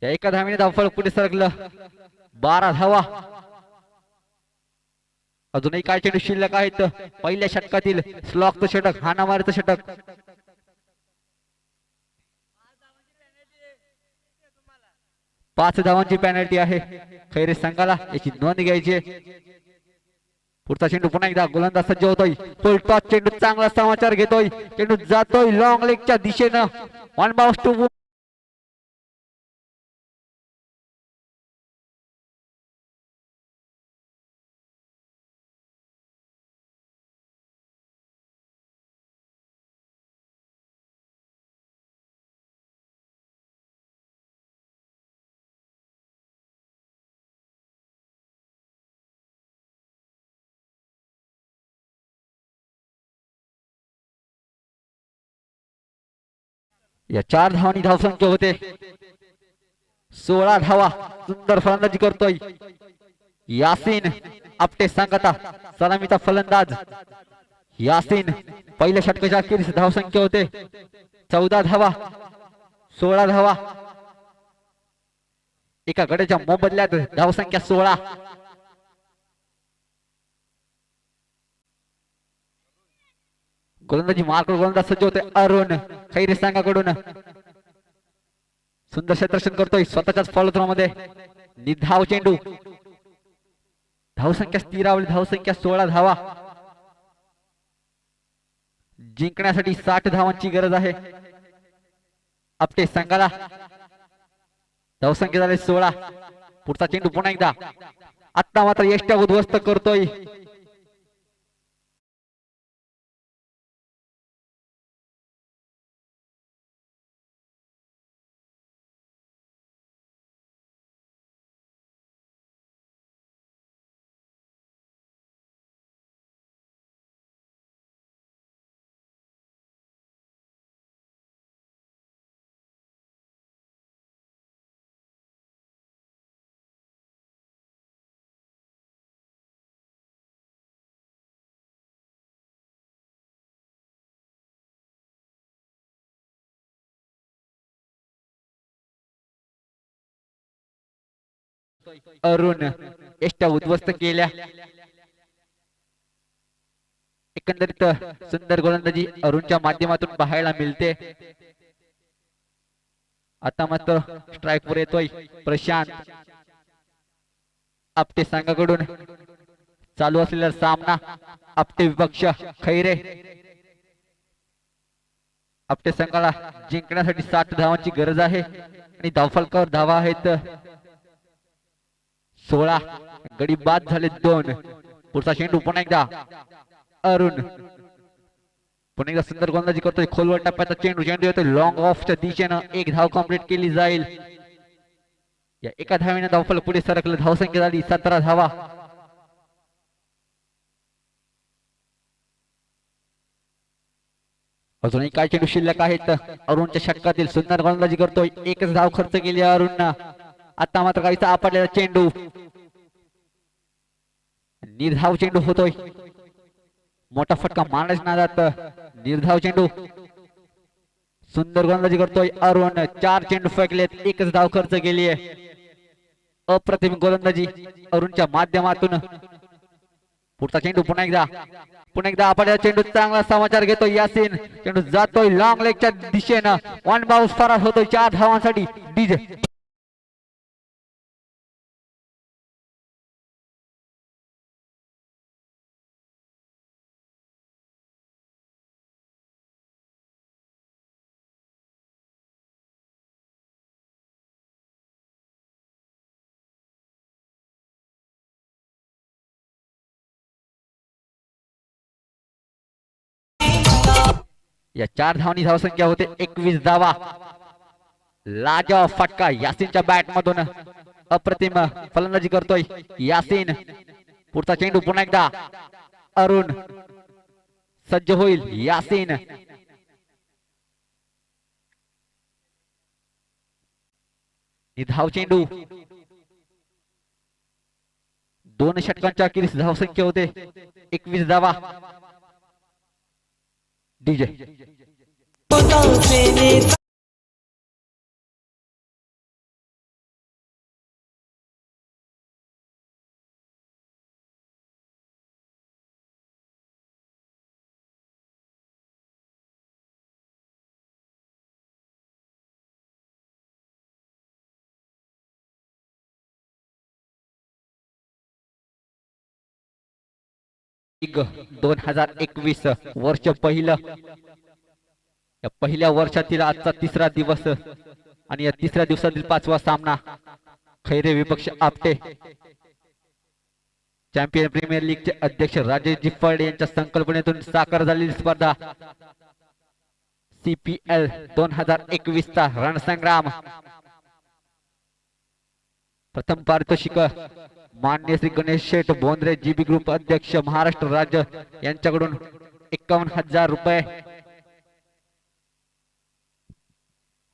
या एका धावेने धावफलक पुढे सरकलं. 12 धावा. अजूनही काय चेंडू शिल्लक आहेत. पहिल्या षटकातील स्लॉकचं षटक हाणामारीचं षटक. 5 धावांची पॅनल्टी आहे खैरे संघाला याची नोंद घ्यायची. पुढचा चेंडू पुन्हा एकदा गोलंदाज सज्ज होतोय. फुल टॉस चेंडू चांगला समाचार घेतोय. चेंडू जातोय लॉंग लेगच्या दिशेनं. 1 बाउंस टू या 4 धावांनी धावसंख्या होते 16 धावा. सुंदर फलंदाजी करतोय यासिन आपटे संघाचा सलामीचा फलंदाज यासिन. पहिल्या षटकाच्या अखेरीस धावसंख्या होते 14 धावा. 16 धावा. एका गड्याच्या मोबदल्यात धावसंख्या 16. गोलंदाजी मार्क गोलंदाज सज्ज होते अरुण खैरे संघाकडून. सुंदर क्षेत्ररक्षण करतोय स्वतःच्याच फॉलो थ्रो मध्ये. निधाव चेंडू. धावसंख्या स्थिरावली. धावसंख्या 16 धावा. जिंकण्यासाठी 60 धावांची गरज आहे आपटे संघाला. धावसंख्या झाली 16. पुढचा चेंडू पुन्हा एकदा. आता मात्र यष्ट्या उद्ध्वस्त करतोय अरुण यष्ट्या उद्ध्वस्त केल्या. एकंदरीत सुंदर गोलंदाजी अरुणच्या माध्यमातून पाहायला मिळते. आता मात्र स्ट्राइक वर येतोय प्रशांत. आपटे संघाकडून चालू असलेला सामना आपटे विपक्ष खैरे. आपटे संघाला जिंकण्यासाठी 7 धावांची गरज आहे आणि धावफलकावर धावा आहेत 16. गडी बाद झाले 2. पुढचा चेंडू पुन्हा एकदा अरुण. पुन्हा एकदा सुंदर गोलंदाजी करतोय. खोलवर टप्प्याचा चेंडू येतोय लॉंग ऑफच्या दिशेनं. 1 धाव कंप्लीट केली जाईल. या एका धावेने धावफलक पुढे सरकलं. धावसंख्या झाली 17 धावा. अजूनही काय चेंडू शिल्लक आहेत. अरुणच्या षटकातील सुंदर गोलंदाजी करतोय. 1च धाव खर्च केली अरुणनं. आता मात्र काहीसा आपटलेला चेंडू. निर्धाव चेंडू होतोय. मोठा फटका मारण्याच्या नादात निर्धाव चेंडू. सुंदर गोलंदाजी करतोय अरुण. 4 चेंडू फेकलेत. 1च धाव खर्च केली आहे. अप्रतिम गोलंदाजी अरुणच्या माध्यमातून. पुढचा चेंडू पुन्हा एकदा आपल्या चेंडू. चांगला समाचार घेतोय यासीन. चेंडू जातोय लॉंग लेगच्या दिशेनं. 1 बाउन्स फरार होतोय 4 धावांसाठी. डीजे या 4 धावांनी धावसंख्या होते 21 धावा. लाजवाब फटका यासीनच्या बॅट मधून. अप्रतिम फलंदाजी करतोय यासीन. पुढचा चेंडू पुन्हा एकदा अरुण. सज्ज होईल यासीन. धाव चेंडू. 2 षटकांच्या अखेरीस धावसंख्या होते 21 धावा. डीजे लीग 2021 वर्ष पहिलं. या पहिल्या वर्षातील आजचा 3रा दिवस आणि या 3ऱ्या दिवसातील 5वा सामना. खैरे विपक्ष आपटे. चॅम्पियन प्रीमियर लीगचे अध्यक्ष राजेश जिफाडे यांच्या संकल्पनेतून साकार झालेली स्पर्धा CPL 2021 चा रणसंग्राम. प्रथम पारितोषिक मान्य श्री गणेश शेठ बोंद्रे GB ग्रुप अध्यक्ष महाराष्ट्र राज्य यांच्याकडून 51,000 रुपये.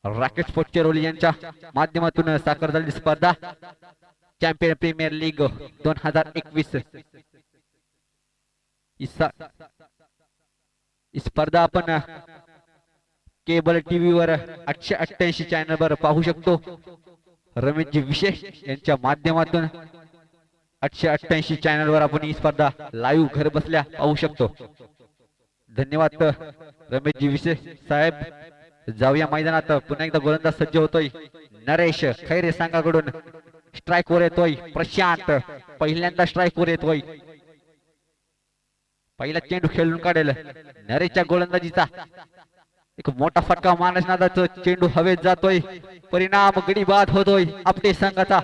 राकेश पोच्चेरोली यांच्या माध्यमातून साकार झालेली स्पर्धा चॅम्पियन प्रीमियर लीग 2021. ही स्पर्धा आपण केबल टीव्ही वर 888 चॅनल वर पाहू शकतो. रमेशजी विशेष यांच्या माध्यमातून 888 चॅनल वर आपण ही स्पर्धा लाईव्ह घर बसल्या पाहू शकतो. धन्यवाद रमेशजी विशेष साहेब. जाऊया मैदानात. पुन्हा एकदा गोलंदाज सज्ज होतोय नरेश. खैरे संघाकडून स्ट्राइक वर येतोय प्रशांत. पहिल्यांदा स्ट्राइक वर येतोय. पहिला चेंडू खेळून काढेल नरेशच्या गोलंदाजीचा. एक मोठा फटका मारण्याच्या नादात चेंडू हवेत जातोय. परिणाम गडी बाद होतोय आपटे संघाचा.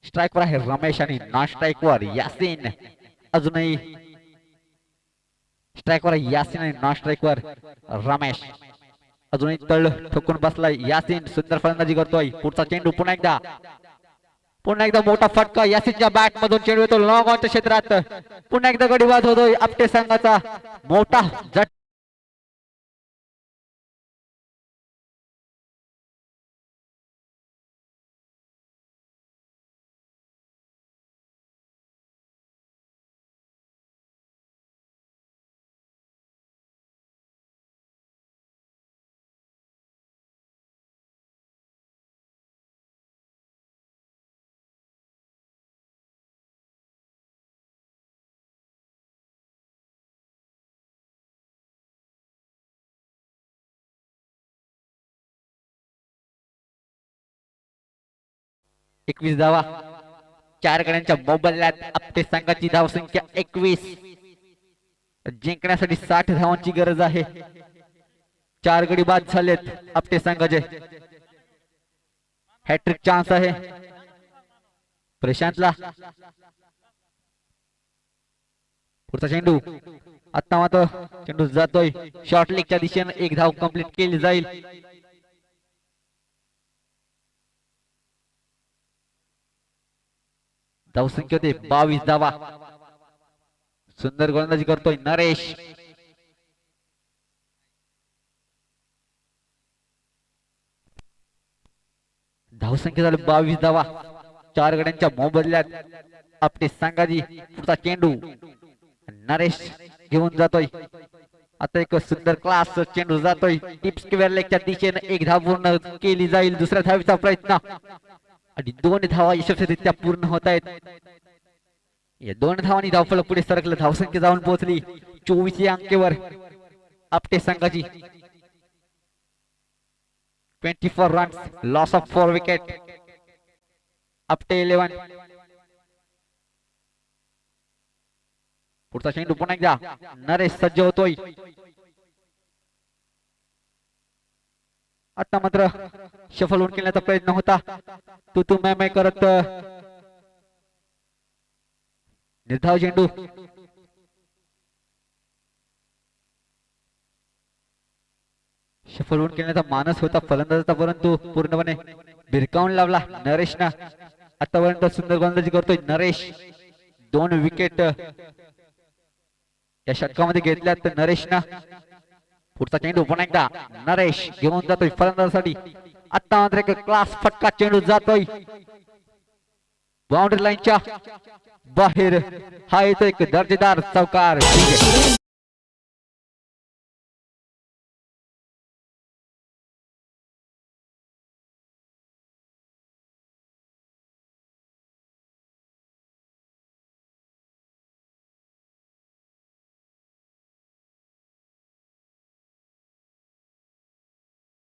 स्ट्राईकवर आहे रमेश आणि नॉन स्ट्राईकवर यासिन. अजूनही स्ट्राईकवर आहे यासिन आणि नॉन स्ट्राईकवर रमेश. अजूनही तळ ठोकून बसलाय यासिन. सुंदर फलंदाजी करतोय. पुढचा चेंडू पुन्हा एकदा मोठा फटका. यासिनच्या बॅट मधून चेंडू येतो लॉंग ऑनच्या क्षेत्रात. पुन्हा एकदा गडीबाद होतोय आपटे संघाचा मोठा झट. एकवीस धावा. 4 गड्यांच्या मोबदल्यात आपटे संघाची धावसंख्या 21. जिंकण्यासाठी 60 धावांची गरज आहे. 4 गडी बाद झालेत आपटे संघाचे. हॅट्रिक चान्स आहे प्रशांतला. पुढचा चेंडू. आता मात्र चेंडू जातोय शॉर्ट लेगच्या दिशेने. 1 धाव कंप्लीट केली जाईल. धावसंख्या होते 22 धावा. सुंदर गोलंदाजी करतोय नरेश. धावसंख्या झाली 22 धावा. 4 गड्यांच्या मोबदल्यात आपटे संघाची. पुढचा चेंडू नरेश घेऊन जातोय. आता एक सुंदर क्लास चेंडू जातोय टिप्स स्क्वेअर लेगच्या दिशेने. 1 धाव पूर्ण केली जाईल. दुसऱ्या धावीचा प्रयत्न आणि 2 धावा यशस्वीरित्या पूर्ण होत आहेत. या 2 धावांनी धावफलक पुढे सरकलं. धावसंख्या जाऊन पोहोचली 24 या अंकेवर आपटे संघाची. 24 runs. Loss of 4 wicket. Apte 11. पुढचा चेंडू पुन्हा एकदा नरेश सज्ज होतोय. आता मात्र शफल होऊन केल्याचा प्रयत्न होता. तू मॅ करत निर्धाव चेंडू. शफल होऊन केल्याचा मानस होता फलंदाजाचा, परंतु पूर्णपणे भिरकावून लावला नरेशना. आतापर्यंत सुंदर गोलंदाजी करतोय नरेश. 2 विकेट या षटकामध्ये घेतल्यात नरेशना. पुढचा चेंडू पुन्हा एकदा नरेश घेऊन जातोय फलंदाजासाठी. आता मात्र एक क्लास फटका चेंडू जातोय बाउंड्री लाईनच्या बाहेर. हा येतो एक दर्जेदार चौकार.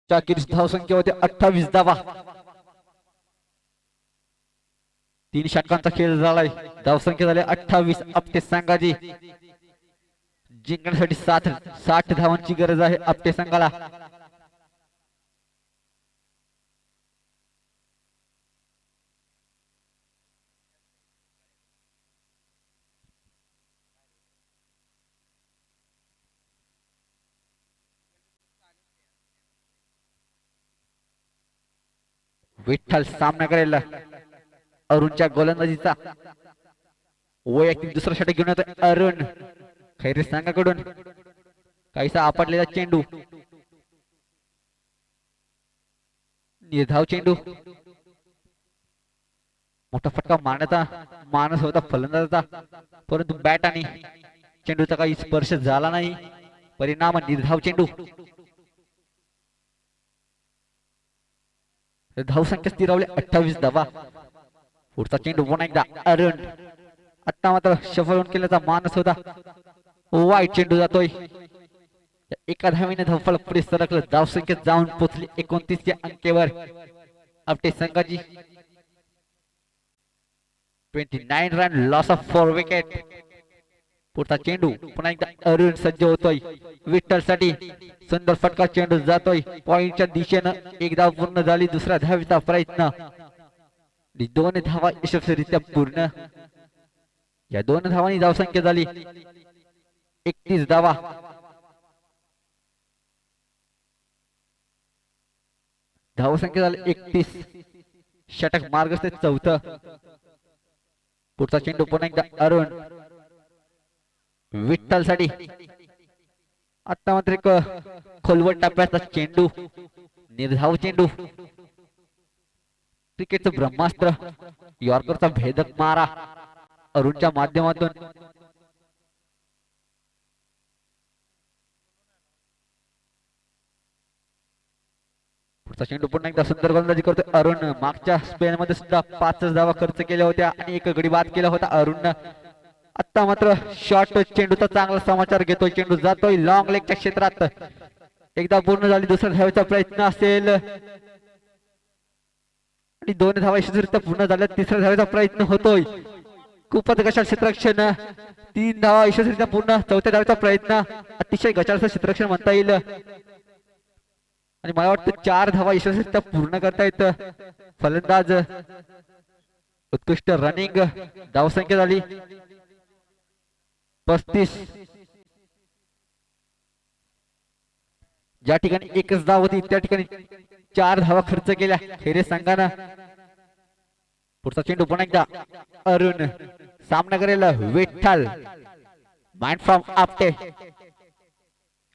चाकीर धावसंख्या होते 28 धावा. 3 षटकांचा खेळ झालाय. धावसंख्या झाली 28. आपटे संघाची जिंकण्यासाठी 60 धावांची गरज आहे आपटे संघाला. विठ्ठल सामना करेल अरुणच्या गोलंदाजीचा. वैयक्तिक दुसरा षटक घेऊन येतोय अरुण खैरे संघाकडून. काहीसा आपटलेला चेंडू. निर्धाव चेंडू. मोठा फटका मारण्याचा मानस होता फलंदाजाचा, परंतु बॅट आणि चेंडूचा काही स्पर्श झाला नाही. परिणाम निर्धाव चेंडू. धावसंख्या स्थिरावली 28 धावा. पुढचा चेंडू पुन्हा एकदा अरुण. आता मात्र शफल केल्याचा मानस होता. वाईट चेंडू जातोय. एका धावीने धावफलक पुढे सरकलं. धावसंख्या जाऊन पोहोचली 29 या अंकेवर आपटे संघाची. 29 रन. Loss of 4 wicket. पुढचा चेंडू पुन्हा एकदा अरुण सज्ज होतोय विठ्ठल साठी. सुंदर फटका चेंडू जातोय पॉइंटच्या दिशेनं. 1 धाव पूर्ण झाली. दुसऱ्या धावीचा प्रयत्न. आणि 2 धावा यशस्वीरित्या पूर्ण. या 2 धावांनी धावसंख्या झाली 31 धावा. धावसंख्या झाली 31. षटक मार्गस्थ चौथं. पुढचा चेंडू पुन्हा एकदा अरुण विठ्ठल साठी. आता मात्र एक खोलवर टप्प्याचा चेंडू, निर्धाव चेंडू. क्रिकेटचं ब्रह्मास्त्र, यॉर्करचा भेदक मारा अरुणच्या माध्यमातून. पुढचा चेंडू पुन्हा एकदा सुंदर गोलंदाजी करतोय अरुण. मागच्या स्पेल मध्ये सुद्धा 5 धावा खर्च केल्या होत्या आणि एक गडी बाद केला होता अरुणनं. आता मात्र शॉर्ट चेंडूचा चांगला समाचार घेतोय. चेंडू जातोय लॉंग लेगच्या क्षेत्रात. एकदा पूर्ण झाली, दुसऱ्या धावेचा प्रयत्न असेल आणि 2 धावा यशस्वीरित्या पूर्ण झाल्या. तिसऱ्या धावेचा प्रयत्न होतोय. खूपच गशाल क्षेत्ररक्षण. 3 धावा यशस्वीरित्या पूर्ण. चौथ्या धावेचा प्रयत्न अतिशय गशालचं क्षेत्ररक्षण म्हणता येईल आणि मला वाटतं 4 धावा यशस्वीरित्या पूर्ण करतायत फलंदाज. उत्कृष्ट रनिंग. धावसंख्या झाली 35. ज्या ठिकाणी एकच धाव होती त्या ठिकाणी 4 धावा खर्च केल्या खैरे संघानं. पुढचा चेंडू पुन्हा एकदा अरुण. सामना करेल विठ्ठल. Mind from Apte.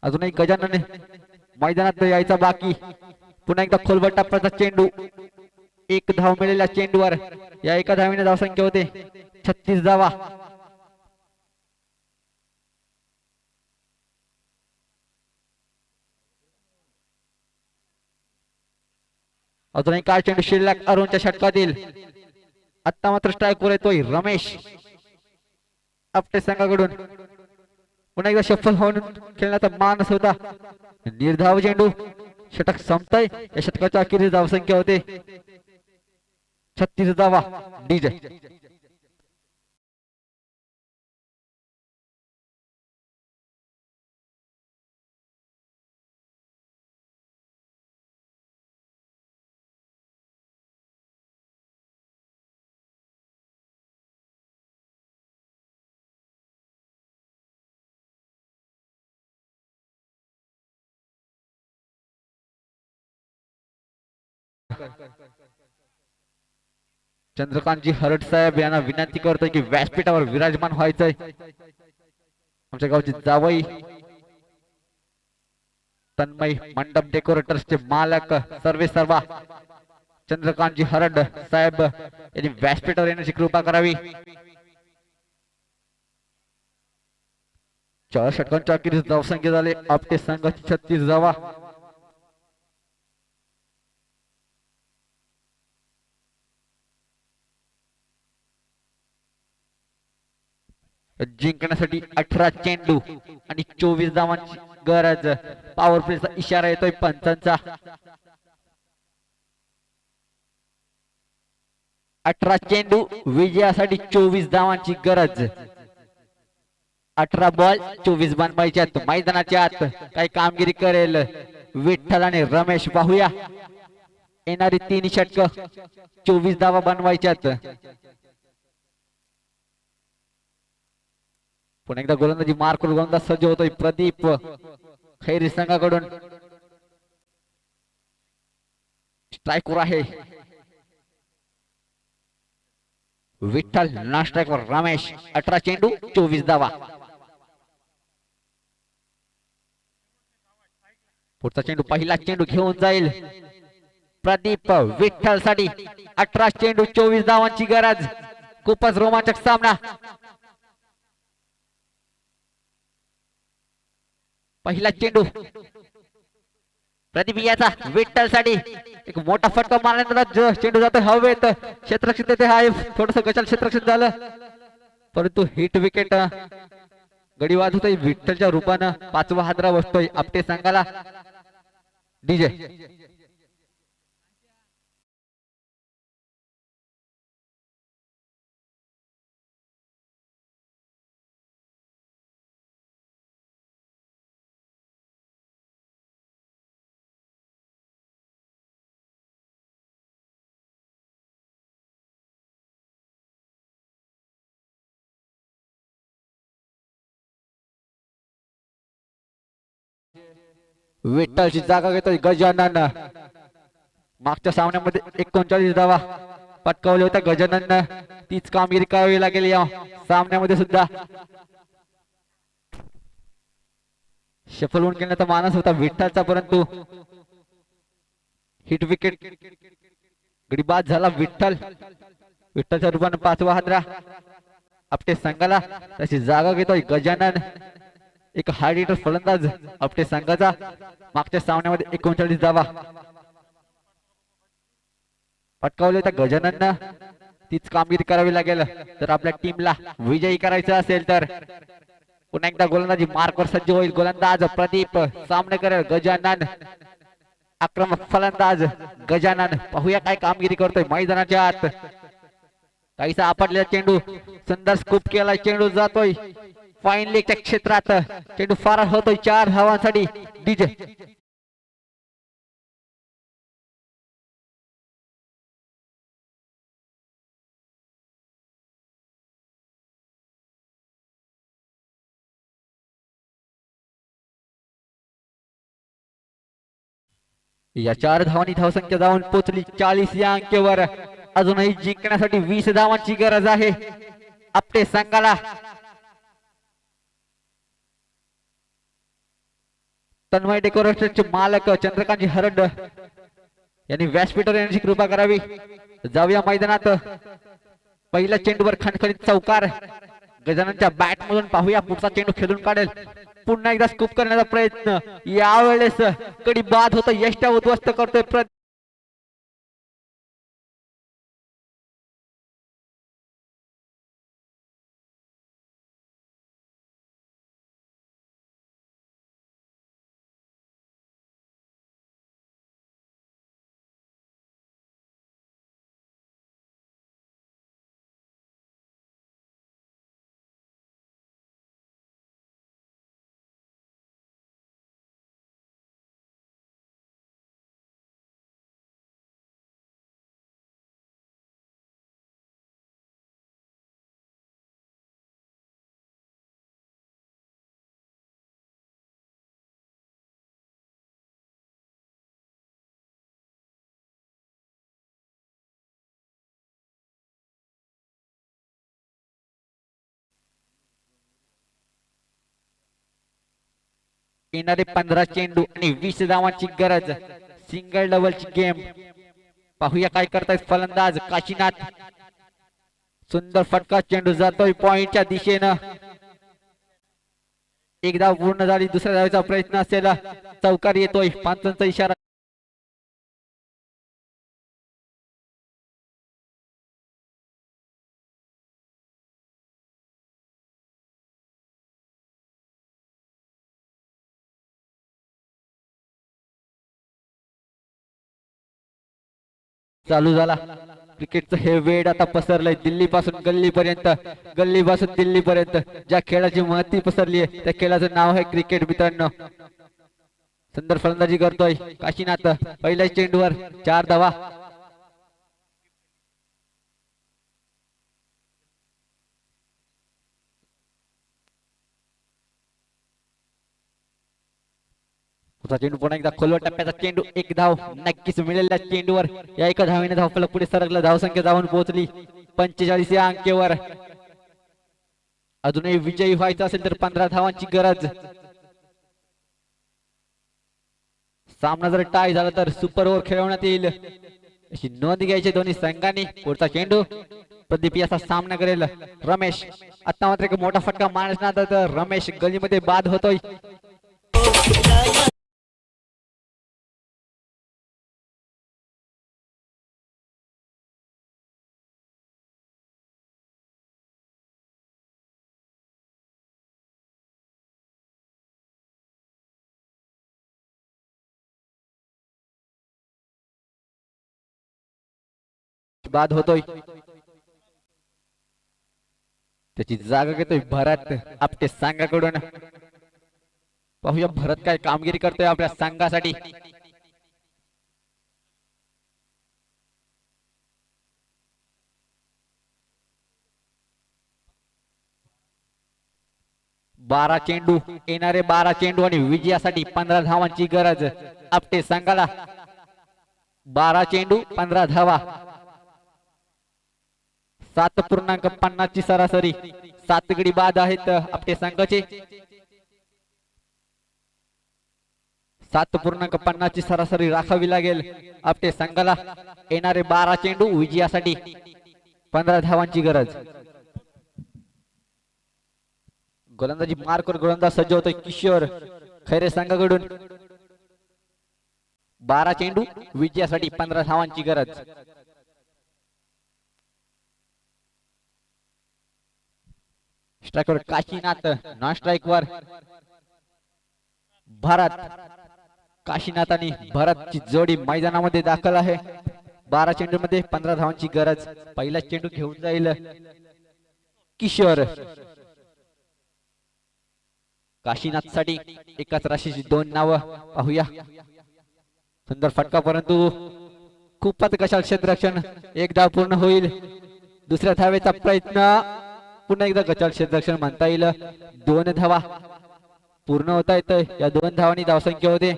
अजूनही गजानन मैदानात यायचा बाकी. पुन्हा एकदा खोलवर टप्प्याचा चेंडू. 1 धाव मिळालेल्या चेंडूवर या एका धावीने धावसंख्या होते 36 धावा. अजूनही काय चेंडू शिल्लक अरुणच्या षटकातील. आता मात्र स्ट्राईक वर येतोय रमेश आपटे संघाकडून. पुन्हा एकदा सफल होऊन खेळण्याचा मानस होता. निर्धाव चेंडू. षटक संपतय. या षटकाच्या अखेरीस धावसंख्या होते 36 धावा. डीजे चंद्रकांतजी हरट साहेब यांना विनंती करतोय की व्यासपीठावर विराजमान व्हायचंय. आमच्या गावचे जावई तन्मय मंडप डेकोरेटर्सचे मालक सर्वे सर्वा चंद्रकांतजी हरड साहेब यांनी व्यासपीठावर येण्याची कृपा करावी. 4 षटकांच्या अखेरीस धावसंख्या झाले आपटे संघाची 36 धावा. जिंकण्यासाठी 18 चेंडू आणि 24 धावांची गरज. पॉवर प्लेचा इशारा येतोय पंचांचा. 18 चेंडू विजयासाठी 24 धावांची गरज. 18 बॉल 24 बनवायच्यात. मैदानाच्या आत काही कामगिरी करेल विठ्ठल आणि रमेश. पाहूया येणारी 3 षटक 24 धावा बनवायच्यात. पुन्हा एकदा गोलंदाजी मार्क गोलंदाज सज्ज होतोय प्रदीप खैरी संघाकडून. स्ट्राईकवर आहे विठ्ठल. ना स्ट्राईकवर रमेश. 18 चेंडू 24 धावा. पुढचा चेंडू पहिला चेंडू घेऊन जाईल प्रदीप विठ्ठल साठी. 18 चेंडू 24 धावांची गरज. खूपच रोमांचक सामना. पहिला चेंडू प्रदीप याचा विठ्ठल साठी. एक मोठा फटका मारल्यानंतर चेंडू जातो हवेत. क्षेत्ररक्षण तेथे आहे. थोडस गचाल क्षेत्ररक्षण झालं परंतु हिट विकेट. गडी वाद होतोय विठ्ठलच्या रूपानं. 5वा हादरा बसतोय आपटे संघाला. डीजे विठ्ठलची जागा घेतोय गजानन. मागच्या सामन्यामध्ये 39 धावा पटकावल्या होत्या गजानन. तीच कामगिरी करावी लागेल या सामन्यामध्ये सुद्धा. सफल होऊन खेळण्याचा मानस होता विठ्ठलचा, परंतु हिट विकेट गडी बाद झाला विठ्ठल. विठ्ठलच्या रूपाने 5वा हादरा आपटे संघाला. त्याची जागा घेतोय गजानन. एक हार्ड हिटर फलंदाज आपटे संघाचा. मागच्या सामन्यामध्ये 39 धावा पटकावले त्या गजानन. तीच कामगिरी करावी लागेल तर आपल्या टीमला विजयी करायचं असेल तर. पुन्हा एकदा गोलंदाजी मार्कवर सज्ज होईल गोलंदाज प्रदीप. सामने करेल गजानन. आक्रमक फलंदाज गजानन. पाहूया काय कामगिरी करतोय मैदानाच्या आत. काहीसा आपटलेला चेंडू, सुंदर स्कूप केलाय, चेंडू जातोय फाईन लेगच्या क्षेत्रात. चेंडू फार होतोय 4 धावांसाठी. डीजे या 4 धावांनी धावसंख्या जाऊन पोहोचली 40 या अंकेवर. अजूनही जिंकण्यासाठी 20 धावांची गरज आहे आपटे संघाला. तन्मय डेकोरेशनचे मालक चंद्रकांत हरड यांनी व्यासपीठावर येण्याची कृपा करावी. जाऊया मैदानात. पहिल्या चेंडूवर खणखणीत चौकार गजाननच्या बॅट मधून. पाहूया पुढचा चेंडू खेळून काढेल. पुन्हा एकदा स्कूप करण्याचा प्रयत्न. यावेळेस कडी बाद होतो. यष्टा उद्ध्वस्त करतोय येणारे 15 चेंडू आणि 20 धावांची गरज. सिंगल डबलची गेम. पाहूया काय करतायत फलंदाज काशीनाथ. सुंदर फटका, चेंडू जातोय पॉइंटच्या दिशेनं. एक धाव पूर्ण झाली. दुसऱ्या धावेचा प्रयत्न असेल. चौकार येतोय. पंचांचा इशारा. चालू झाला. क्रिकेटचं हे वेड आता पसरलंय दिल्ली पासून गल्ली पर्यंत, गल्ली पासून दिल्ली पर्यंत. ज्या खेळाची महती पसरली आहे त्या खेळाचं नाव आहे क्रिकेट मित्रांनो. सुंदर फलंदाजी करतोय काशीनाथ. पहिल्या चेंडूवर 4 धावा. चेंडू पुन्हा एकदा खोलवर टप्प्याचा चेंडू. 1 धाव नक्कीच मिळेल त्या चेंडूवर. या एका धावेने धावफलक पुढे सरकला. धावसंख्या जाऊन पोहोचली 45 या अंकेवर. अजूनही विजयी व्हायचं असेल तर 15 धावांची गरज. सामना जर टाय झाला तर सुपर ओव्हर खेळवण्यात येईल अशी नोंद घ्यायची दोन्ही संघांनी. पुढचा चेंडू प्रदीप याचा सामना करेल रमेश. आता मात्र एक मोठा फटका मारण्यात तर रमेश गलीमध्ये बाद होतोय. बाद होतोय. त्याची जागा घेतोय भरत आपटे संघाकडून. पाहूया भरत काय कामगिरी करतोय आपल्या संघासाठी. 12 चेंडू, येणारे 12 चेंडू आणि विजयासाठी 15 धावांची गरज आपटे संघाला. 12 चेंडू 15 धावा, 7.50 ची सरासरी. 7 गडी बाद आहेत आपटे संघाचे. 7.50 ची सरासरी राखावी लागेल आपटे संघाला. येणारे 12 चेंडू विजयासाठी 15 धावांची गरज. गोलंदाजी मार्कवर गोलंदाज सज्ज होतोय किशोर खैरे संघाकडून. 12 चेंडू विजयासाठी 15 धावांची गरज. स्ट्राईकवर काशीनाथ, नॉन स्ट्राईकवर भारत. काशीनाथ आणि भरतची जोडी मैदानामध्ये दाखल आहे. 12 चेंडू मध्ये 15 धावांची गरज. पहिला चेंडू घेऊन जाईल किशोर. काशीनाथ साठी एकाच राशीची 2 नावं पाहूया. सुंदर फटका, परंतु खूपच कशाल क्षेत्ररक्षण. एक धाव पूर्ण होईल. दुसऱ्या धावेचा प्रयत्न, पुन्हा एकदा गचाळ क्षेत्ररक्षण म्हणता येईल. 2 धावा पूर्ण होता येत. या 2 धावांनी धावसंख्या होते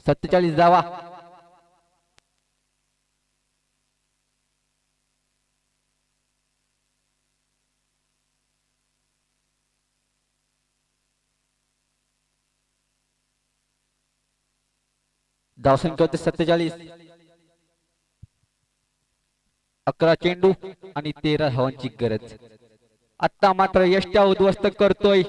47 धावा. धावसंख्या होते 47. 11 चेंडू आणि 13 धावांची गरज. आता मात्र यष्ट्या उद्ध्वस्त करतोय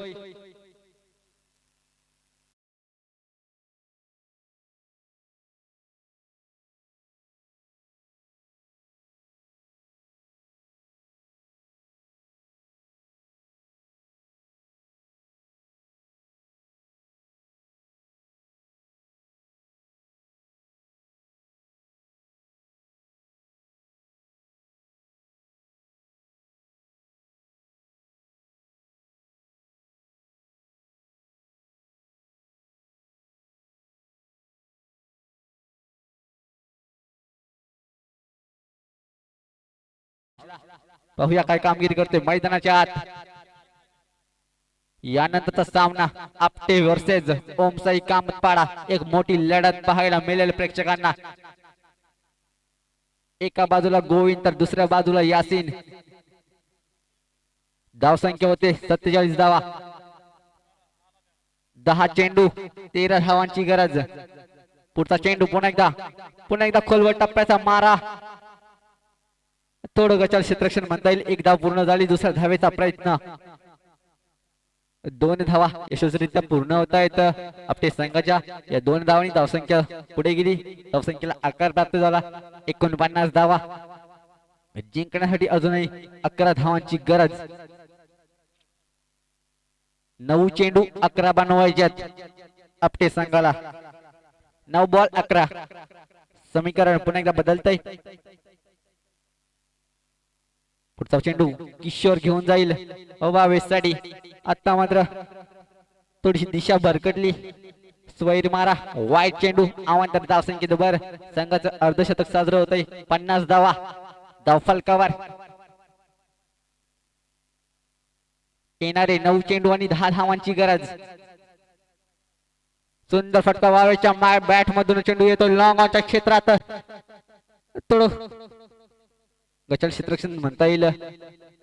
पाहूया काय कामगिरी करते मैदानाच्या आत. यानंतरचा सामना आपटे वर्सेस ओमसाई कामतपाडा. एक मोठी लढत पाहायला मिळेल प्रेक्षकांना. एका बाजूला गोविंद तर दुसऱ्या बाजूला यासीन. धावसंख्या होते 47 धावा. 10 चेंडू 13 धावांची गरज. पुढचा चेंडू पुन्हा एकदा खोलवर टप्प्याचा मारा. थोडं गचाल क्षेत्ररक्षण म्हणता येईल. 1 धाव पूर्ण झाली. दुसऱ्या धावेचा प्रयत्न. 2 धावा यशस्वीरित्या पूर्ण होता येत आपल्या संघाच्या. या 2 धावांनी धावसंख्या पुढे गेली. धावसंख्येला आकार प्राप्त झाला 49 धावा. जिंकण्यासाठी अजूनही 11 धावांची गरज. 9 चेंडू 11 बनवायच्यात आपटे संघाला. 9 बॉल 11. समीकरण पुन्हा एकदा बदलतंय. पुढचा चेंडू किशोर घेऊन जाईल साठी. आता मात्र थोडीशी दिशा भरकटली. स्वैर मारा. वाईट चेंडू आव्हान धावसंख्येत भर. संघाचं अर्धशतक साजरं होतंय. 50 धावा. धाव फलकावर. येणारे 9 चेंडू आणि 10 धावांची गरज. सुंदर फटका वावेच्या बॅट मधून चेंडू येतो लॉंगच्या क्षेत्रात. थोडं गचाल क्षेत्ररक्षण म्हणता येईल.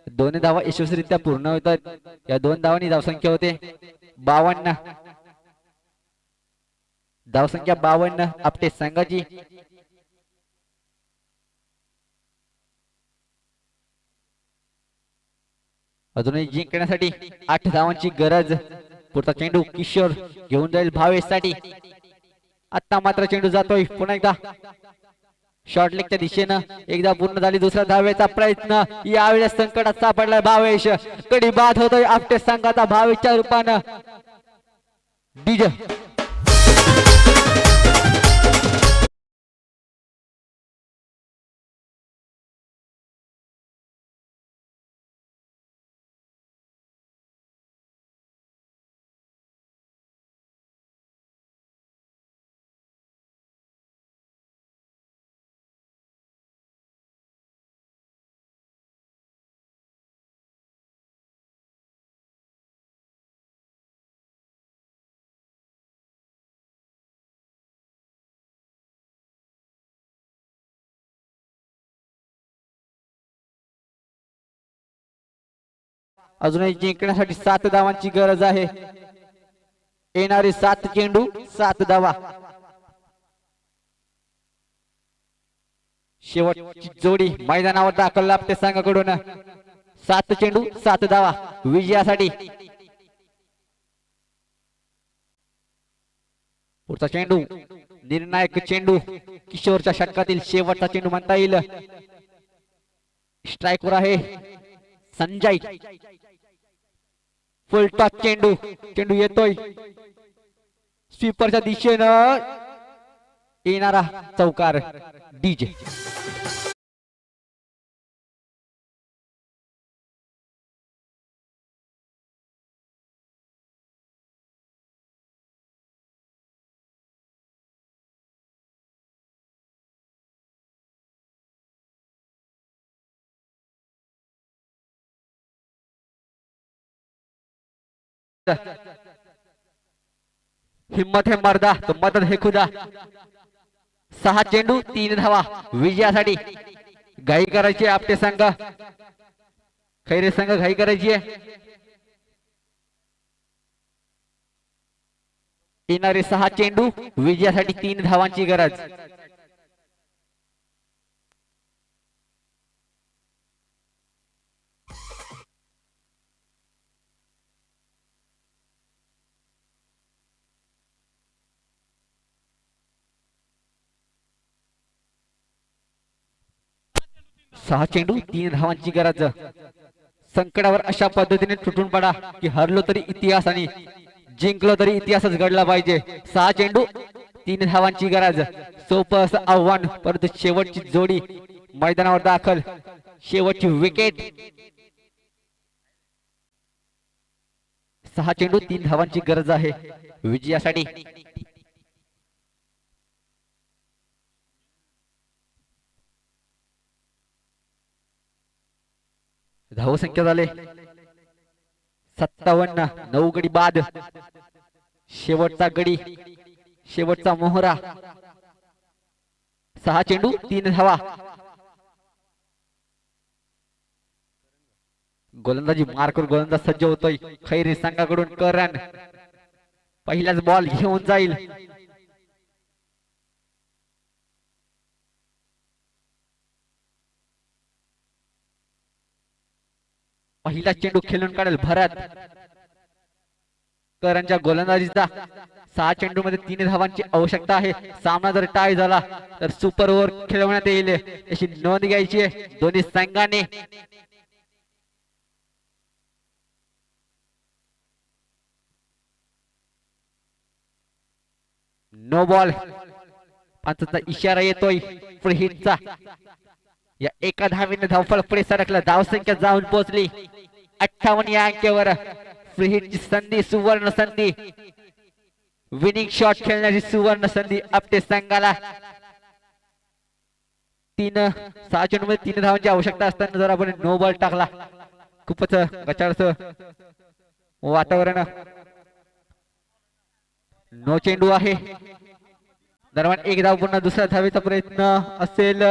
2 धावा यशस्वीरित्या पूर्ण होतात. या 2 धावांनी धावसंख्या होते 52. धावसंख्या 52 आपटे संघाची. अजूनही जिंकण्यासाठी 8 धावांची गरज. पुढचा चेंडू किशोर घेऊन जाईल साठी. आता मात्र चेंडू जातोय पुन्हा एकदा शॉर्ट लेगच्या दिशेनं. एकदा पूर्ण झाली. दुसऱ्या धावेचा प्रयत्न. यावेळेस संकटात सापडलाय भावेश. कडी बाद होतोय आपटे संघाचा भावेशच्या रूपानं. डीजे अजूनही जिंकण्यासाठी 7 धावांची गरज आहे. येणारे 7 चेंडू 7 धावा. शेवटची जोडी मैदानावर दाखल आपटे संघाकडून 7 चेंडू 7 धावा विजयासाठी. पुढचा चेंडू निर्णायक चेंडू, किशोरच्या षटकातील शेवटचा चेंडू म्हणता येईल. स्ट्राईकवर आहे संजय. फुल टॉस चेंडू, चेंडू येतोय स्वीपरच्या दिशेनं. येणारा चौकार डीजे. हिम्मत है मर्दा तो मदद है खुदा. 6 चेंडू 3 धावा विजयासाठी. घाई करायची आपटे संघ, खैरे संघ घाई करायची आहे. येणारे 6 चेंडू विजयासाठी 3 धावांची गरज. सहा चेंडू 3 धावांची गरज. संकटावर अशा पद्धतीने तुटून पडा की हरलो तरी इतिहास आणि जिंकलो तरी इतिहासच घडला पाहिजे. 6 चेंडू 3 धावांची गरज. सोपं असं आव्हान, परंतु शेवटची जोडी मैदानावर दाखल. शेवटची विकेट. 6 चेंडू 3 धावांची गरज आहे विजयासाठी. धावसंख्या झाले 57. 9 गडी बाद. शेवटचा गडी, शेवटचा मोहरा. 6 चेंडू 3 धावा. गोलंदाजी मार्कवर गोलंदाज सज्ज होतोय. खैरे संघाकडून करण पहिलाच बॉल घेऊन जाईल. पहिला चेंडू खेळून काढेल भरत. करणच्या गोलंदाजीचा 6 चेंडू मध्ये 3 धावांची आवश्यकता आहे. सामना जर टाय झाला तर सुपर ओव्हर खेळवण्यात येईल याची नोंद घ्यायची आहे दोन्ही संघाने. No ball. पंचांचा इशारा येतोय फ्री हिटचा. या एका धावेने धावफळ पुढे सरकला. धावसंख्या जाऊन पोहोचली 58 या अंकावर. फ्री हिटची संधी, सुवर्ण संधी, विनिंग शॉट खेळण्याची सुवर्ण संधी आपटे संघाला. 6 चेंडू मध्ये 3 धावांची आवश्यकता असताना जर आपण नो बॉल टाकला, खूपच गचाळचं वातावरण. नो चेंडू आहे. दरम्यान एक धाव पुन्हा दुसऱ्या धावेचा प्रयत्न असेल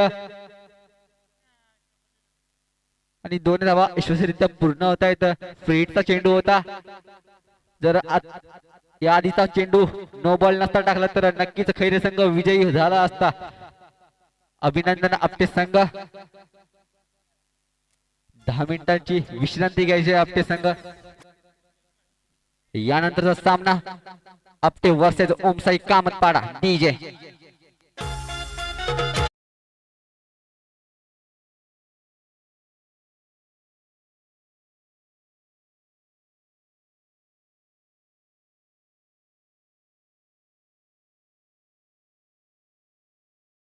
आणि 2 धावा यशस्वीरित्या पूर्ण होत आहेत. फ्रीटचा चेंडू होता. जर या आधीचा चेंडू नो बॉल नसता टाकला तर नक्कीच खैरे संघ विजयी झाला असता. अभिनंदन आपटे संघ. 10 मिनिटांची विश्रांती घ्यायची आपटे संघ. यानंतरचा सामना आपटे वर्सेस ओमसाई कामतपाडा डीजे.